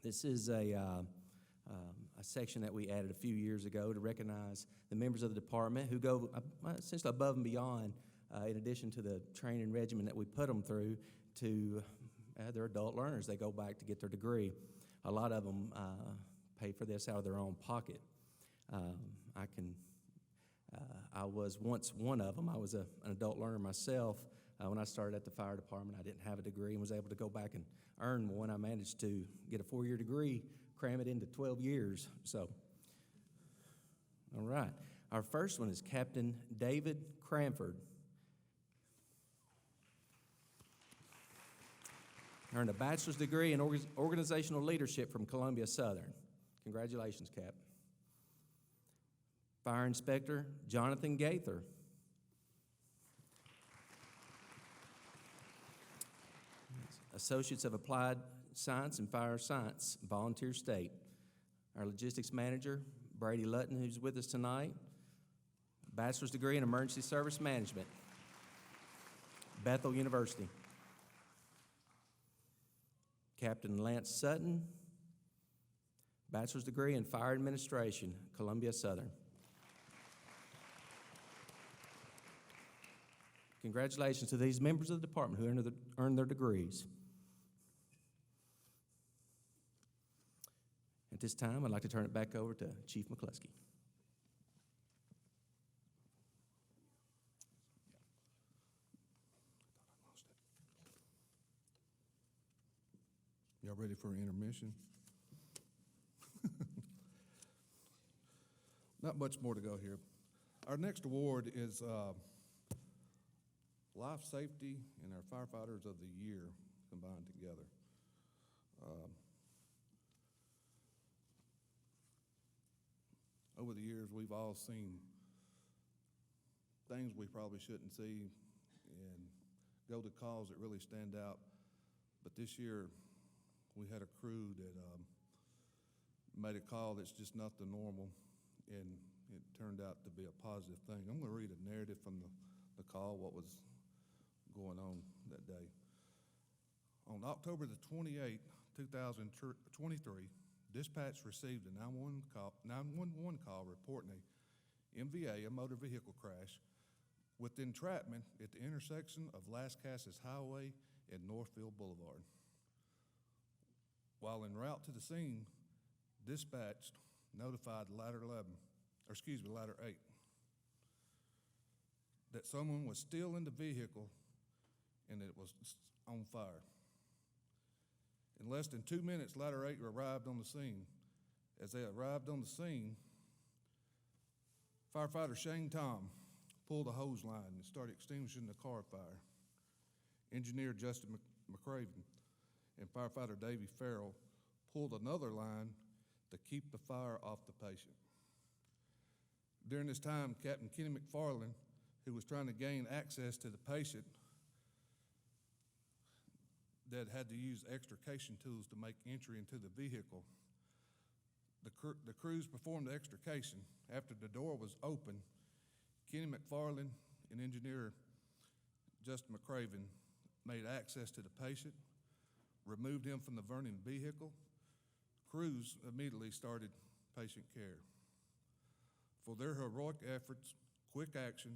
This is a section that we added a few years ago to recognize the members of the department who go essentially above and beyond, in addition to the training regimen that we put them through, to they're adult learners. They go back to get their degree. A lot of them pay for this out of their own pocket. I was once one of them. I was an adult learner myself. When I started at the fire department, I didn't have a degree and was able to go back and earn one. I managed to get a 4-year degree, cram it into 12 years. So, all right. Our first one is Captain David Cranford. Earned a bachelor's degree in organizational leadership from Columbia Southern. Congratulations, Cap. Fire Inspector Jonathan Gaither. Associates of Applied Science and Fire Science, Volunteer State. Our Logistics Manager, Brady Lutton, who's with us tonight. Bachelor's degree in Emergency Service Management, Bethel University. Captain Lance Sutton, bachelor's degree in Fire Administration, Columbia Southern. Congratulations to these members of the department who earned their degrees. At this time, I'd like to turn it back over to Chief McCluskey. Y'all ready for an intermission? Not much more to go here. Our next award is Life Safety and our Firefighters of the Year combined together. Over the years, we've all seen things we probably shouldn't see and go to calls that really stand out. But this year, we had a crew that made a call that's just not the normal, and it turned out to be a positive thing. I'm going to read a narrative from the call, what was going on that day. On October the 28th, 2023, dispatch received a 911 call reporting a MVA, a motor vehicle crash, with entrapment at the intersection of Las Casas Highway and Northfield Boulevard. While en route to the scene, dispatch notified ladder 8, that someone was still in the vehicle and it was on fire. In less than 2 minutes, ladder 8 arrived on the scene. As they arrived on the scene, firefighter Shane Tom pulled a hose line and started extinguishing the car fire. Engineer Justin McCraven and firefighter Davey Farrell pulled another line to keep the fire off the patient. During this time, Captain Kenny McFarland, who was trying to gain access to the patient, that had to use extrication tools to make entry into the vehicle. The crews performed the extrication. After the door was open, Kenny McFarland and engineer Justin McCraven made access to the patient, removed him from the burning vehicle. Crews immediately started patient care. For their heroic efforts, quick action,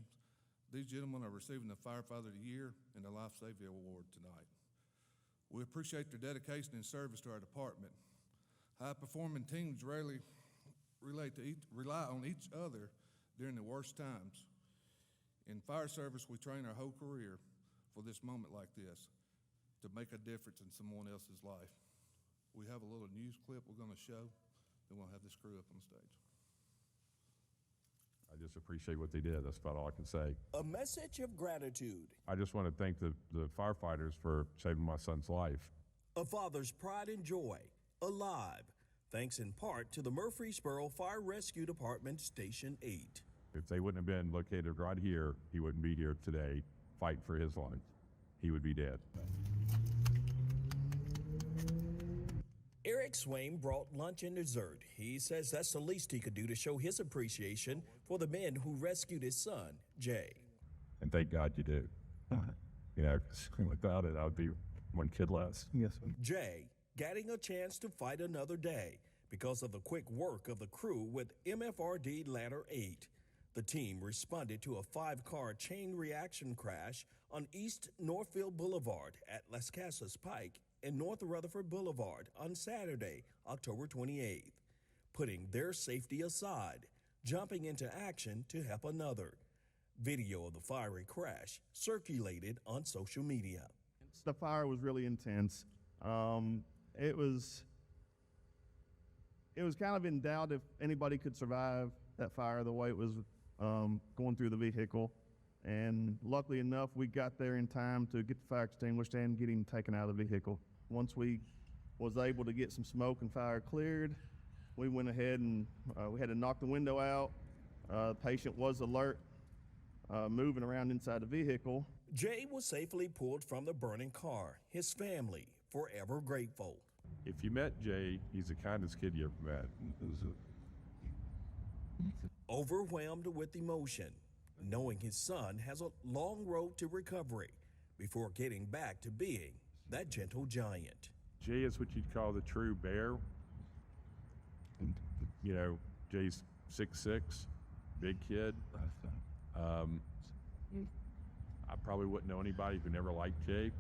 These gentlemen are receiving the Firefighter of the Year and the Life Saving Award tonight. We appreciate their dedication and service to our department. High-performing teams rarely rely on each other during the worst times. In fire service, we train our whole career for this moment like this, to make a difference in someone else's life. We have a little news clip we're going to show, then we'll have this crew up on stage. I just appreciate what they did. That's about all I can say. A message of gratitude. I just want to thank the firefighters for saving my son's life. A father's pride and joy. Alive. Thanks in part to the Murfreesboro Fire Rescue Department Station 8. If they wouldn't have been located right here, he wouldn't be here today fighting for his life. He would be dead. Eric Swain brought lunch and dessert. He says that's the least he could do to show his appreciation for the men who rescued his son, Jay. And thank God you do. You know, 'cause without it, I would be one kid less. Yes, sir. Jay getting a chance to fight another day because of the quick work of the crew with MFRD Ladder 8. The team responded to a 5-car chain reaction crash on East Northfield Boulevard at Las Casas Pike and North Rutherford Boulevard on Saturday, October 28th, putting their safety aside, jumping into action to help another. Video of the fiery crash circulated on social media. The fire was really intense. It was kind of in doubt if anybody could survive that fire the way it was going through the vehicle. And luckily enough, we got there in time to get the fire extinguished and get him taken out of the vehicle. Once we was able to get some smoke and fire cleared, we went ahead and we had to knock the window out. The patient was alert, moving around inside the vehicle. Jay was safely pulled from the burning car, his family forever grateful. If you met Jay, he's the kindest kid you ever met. Overwhelmed with emotion, knowing his son has a long road to recovery before getting back to being that gentle giant. Jay is what you'd call the true bear. You know, Jay's 6'6", big kid. I probably wouldn't know anybody who never liked Jay.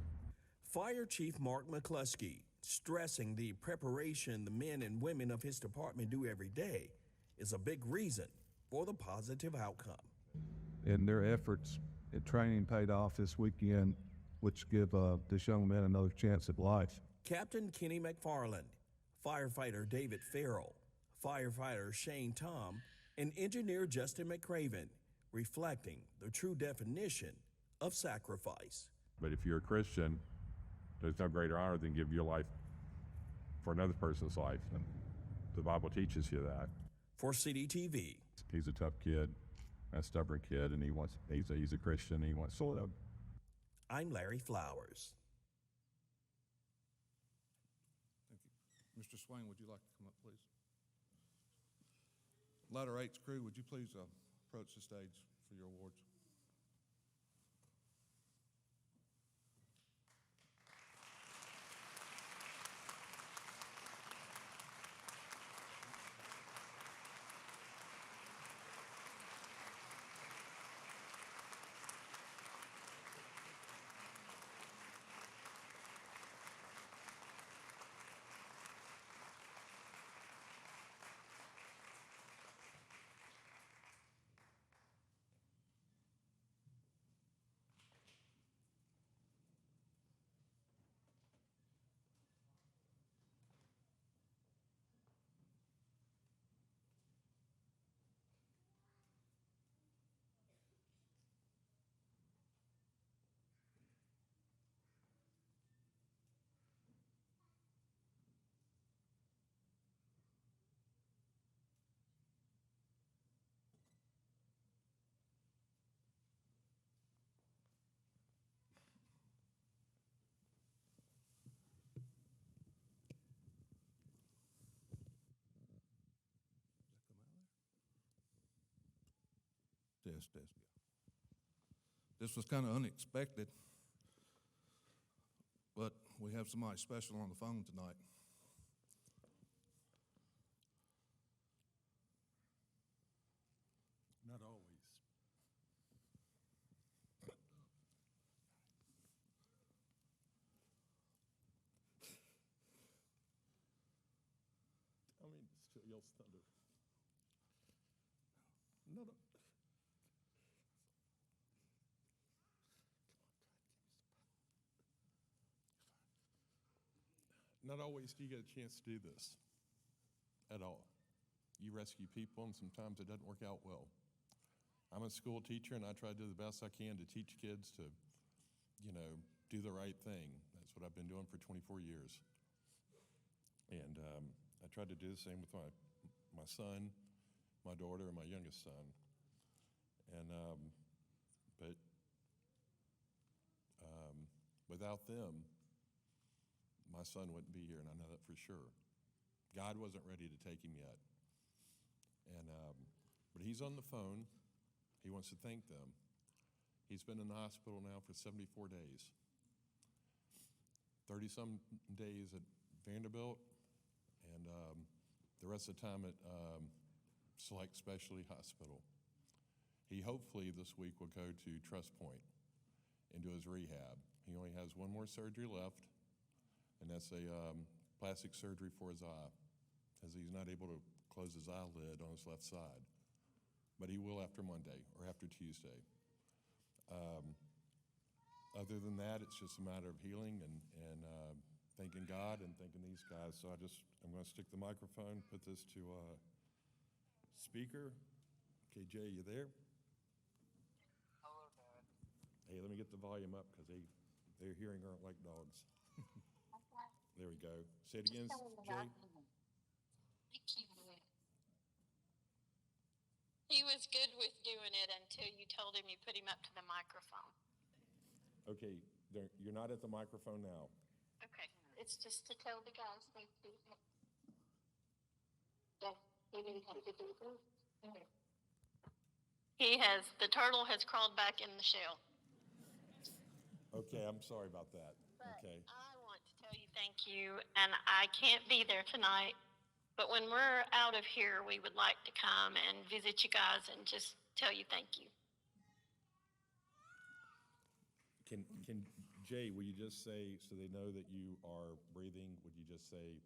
Fire Chief Mark McCluskey stressing the preparation the men and women of his department do every day is a big reason for the positive outcome. And their efforts at training paid off this weekend, which give this young man another chance at life. Captain Kenny McFarland, firefighter David Farrell, firefighter Shane Tom, and engineer Justin McCraven, reflecting the true definition of sacrifice. But if you're a Christian, there's no greater honor than give your life for another person's life. And the Bible teaches you that. For CDTV, He's a tough kid, a stubborn kid, and he's a Christian. He wants to live. I'm Larry Flowers. Thank you. Mr. Swain, would you like to come up, please? Ladder 8's crew, would you please approach the stage for your awards? Test. This was kind of unexpected, but we have somebody special on the phone tonight. Not always. somebody else's thunder. No, no. Not always do you get a chance to do this at all. You rescue people, and sometimes it doesn't work out well. I'm a school teacher, and I try to do the best I can to teach kids to, do the right thing. That's what I've been doing for 24 years. And I tried to do the same with my son, my daughter, and my youngest son. And but without them, my son wouldn't be here, and I know that for sure. God wasn't ready to take him yet. And but he's on the phone. He wants to thank them. He's been in the hospital now for 74 days. 30-some days at Vanderbilt, and the rest of the time at Select Specialty Hospital. He hopefully this week will go to Trust Point and do his rehab. He only has one more surgery left, and that's a plastic surgery for his eye, as he's not able to close his eyelid on his left side. But he will after Monday or after Tuesday. Other than that, it's just a matter of healing and thanking God and thanking these guys. So I'm going to stick the microphone, put this to speaker. Okay, Jay, you there? Hello, Dad. Hey, let me get the volume up because their hearing aren't like dogs. There we go. Say it again, Jay. He was good with doing it until you told him you put him up to the microphone. Okay, you're not at the microphone now. Okay, it's just to tell the guys thank you. That he didn't have to do it. The turtle has crawled back in the shell. Okay, I'm sorry about that. But Okay. I want to tell you thank you, and I can't be there tonight. But when we're out of here, we would like to come and visit you guys and just tell you thank you. Can Jay, will you just say, so they know that you are breathing, would you just say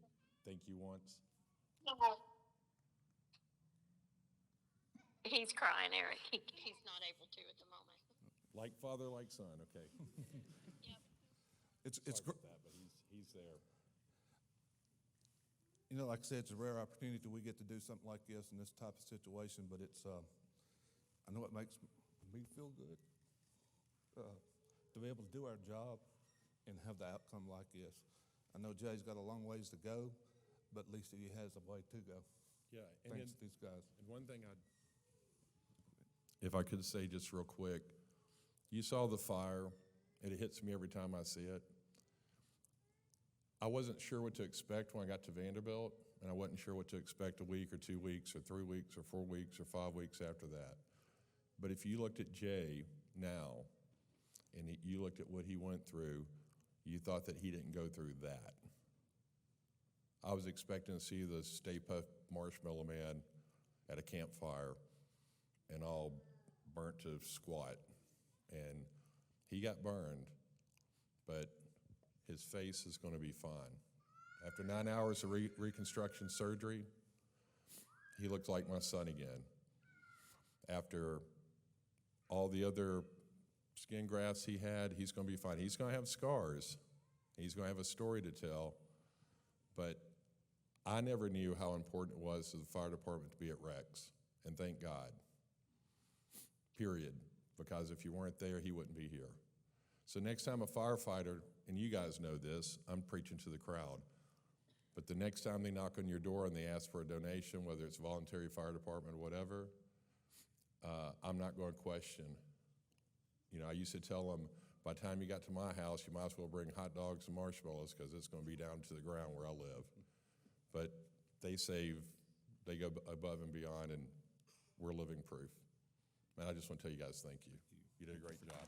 thank you once? He's crying, Eric. He's not able to at the moment. Like father, like son, okay. Yep. It's Sorry about that, but he's there. Like I said, it's a rare opportunity we get to do something like this in this type of situation, but I know it makes me feel good to be able to do our job and have the outcome like this. I know Jay's got a long ways to go, but at least he has a way to go. Yeah, Thanks to these guys. And one thing if I could say just real quick, you saw the fire, and it hits me every time I see it. I wasn't sure what to expect when I got to Vanderbilt, and I wasn't sure what to expect a week or 2 weeks or 3 weeks or 4 weeks or 5 weeks after that. But if you looked at Jay now, and you looked at what he went through, you thought that he didn't go through that. I was expecting to see the Stay Puft Marshmallow Man at a campfire and all burnt to squat. And he got burned, but his face is going to be fine. After 9 hours of reconstruction surgery, he looks like my son again. After all the other skin grafts he had, he's going to be fine. He's going to have scars. He's going to have a story to tell. But I never knew how important it was to the fire department to be at Rex, and thank God, period. Because if you weren't there, he wouldn't be here. So next time a firefighter, and you guys know this, I'm preaching to the crowd, but the next time they knock on your door and they ask for a donation, whether it's voluntary fire department or whatever, I'm not going to question. I used to tell them, by the time you got to my house, you might as well bring hot dogs and marshmallows because it's going to be down to the ground where I live. But they go above and beyond, and we're living proof. And I just want to tell you guys thank you. You did a great job.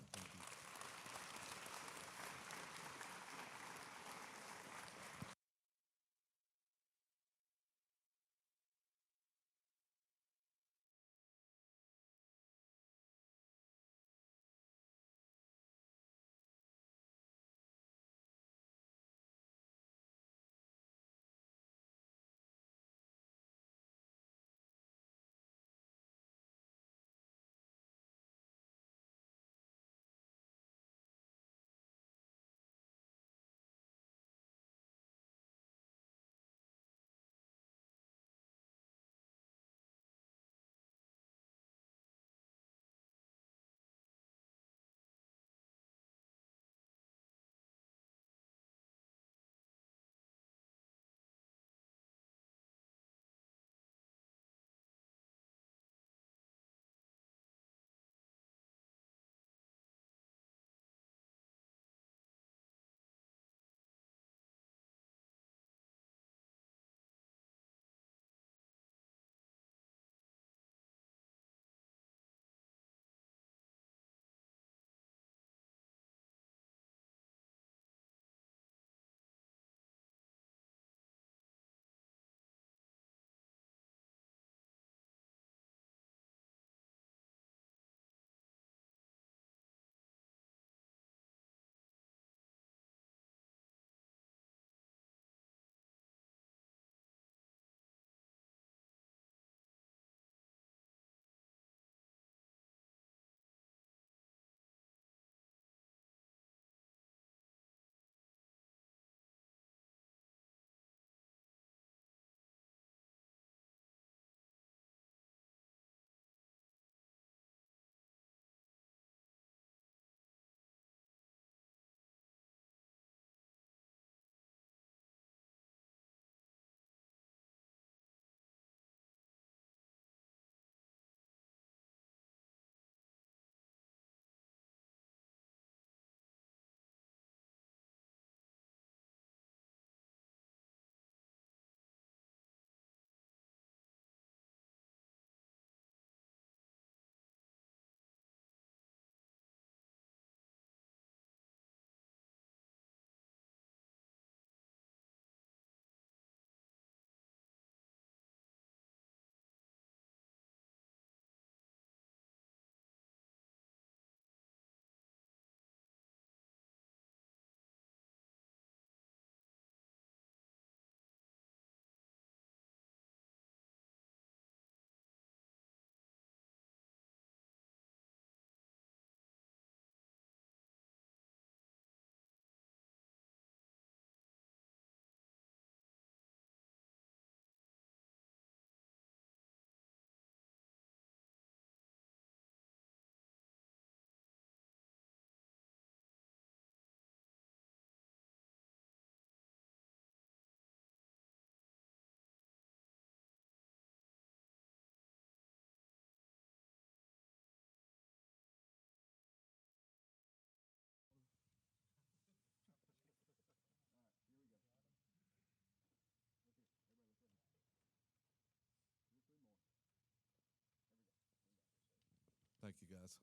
Thank you, guys.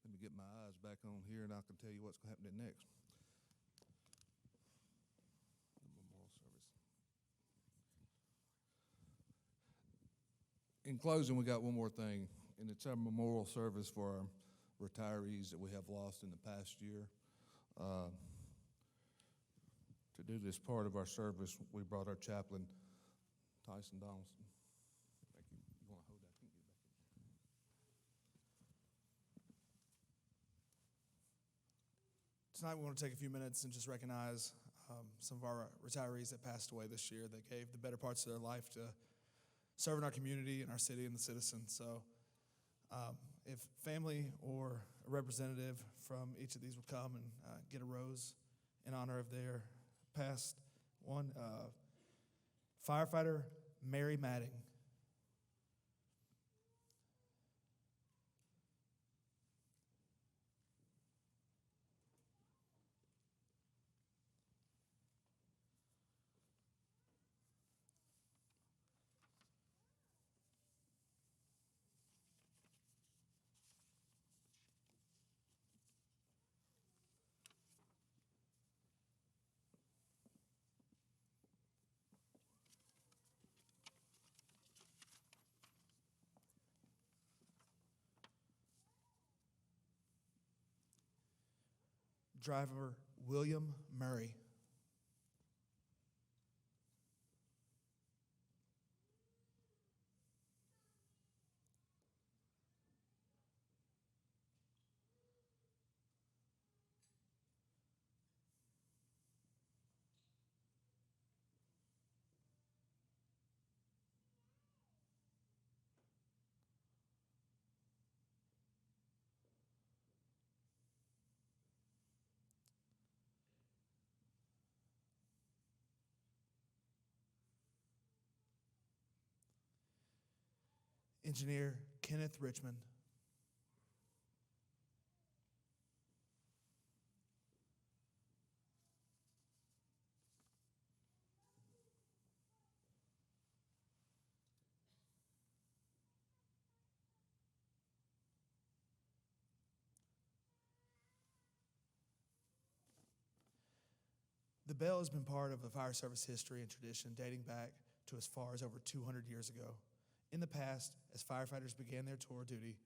Let me get my eyes back on here, and I can tell you what's happening next. The memorial service. In closing, we got one more thing, and it's our memorial service for our retirees that we have lost in the past year. To do this part of our service, we brought our chaplain, Tyson Donaldson. Thank you. You want to hold that? I can't get back in. Tonight, we want to take a few minutes and just recognize some of our retirees that passed away this year that gave the better parts of their life to serve in our community and our city and the citizens. So if family or a representative from each of these would come and get a rose in honor of their past one. Firefighter Mary Matting. Driver William Murray. Engineer Kenneth Richmond. The bell has been part of the fire service history and tradition dating back to as far as over 200 years ago. In the past, as firefighters began their tour of duty,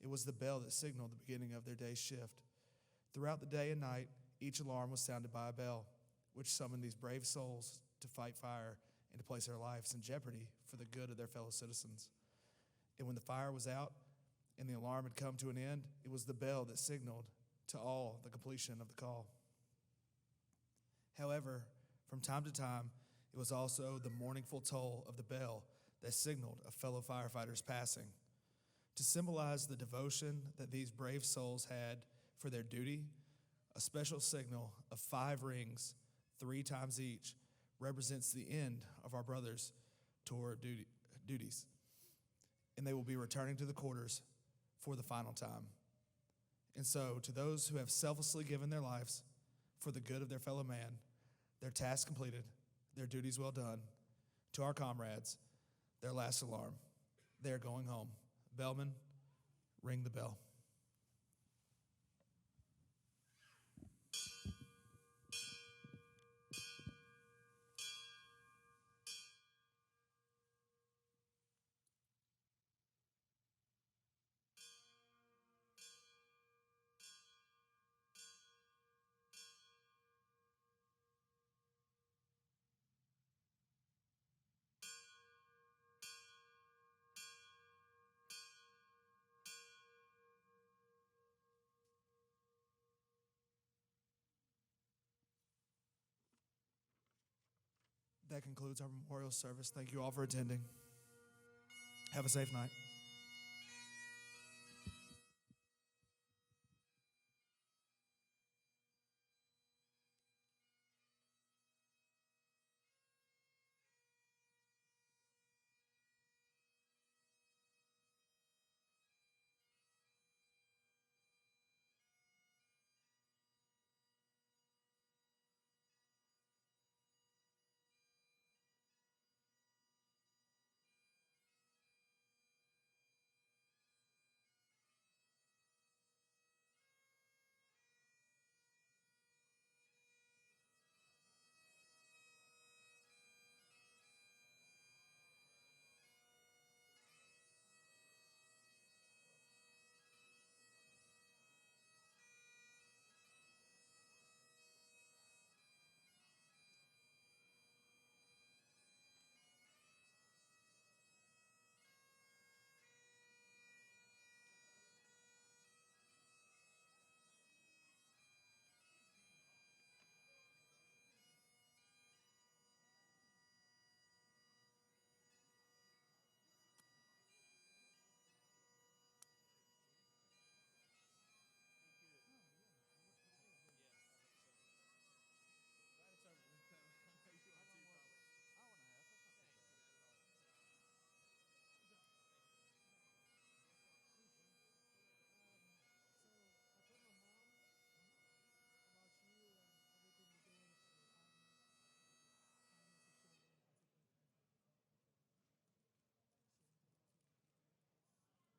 it was the bell that signaled the beginning of their day's shift. Throughout the day and night, each alarm was sounded by a bell, which summoned these brave souls to fight fire and to place their lives in jeopardy for the good of their fellow citizens. And when the fire was out and the alarm had come to an end, it was the bell that signaled to all the completion of the call. However, from time to time, it was also the mournful toll of the bell that signaled a fellow firefighter's passing. To symbolize the devotion that these brave souls had for their duty, a special signal of 5 rings, 3 times each, represents the end of our brothers' tour of duties. And they will be returning to the quarters for the final time. And so, to those who have selflessly given their lives for the good of their fellow man, their task completed, their duties well done. To our comrades, their last alarm. They are going home. Bellman, ring the bell. That concludes our memorial service. Thank you all for attending. Have a safe night.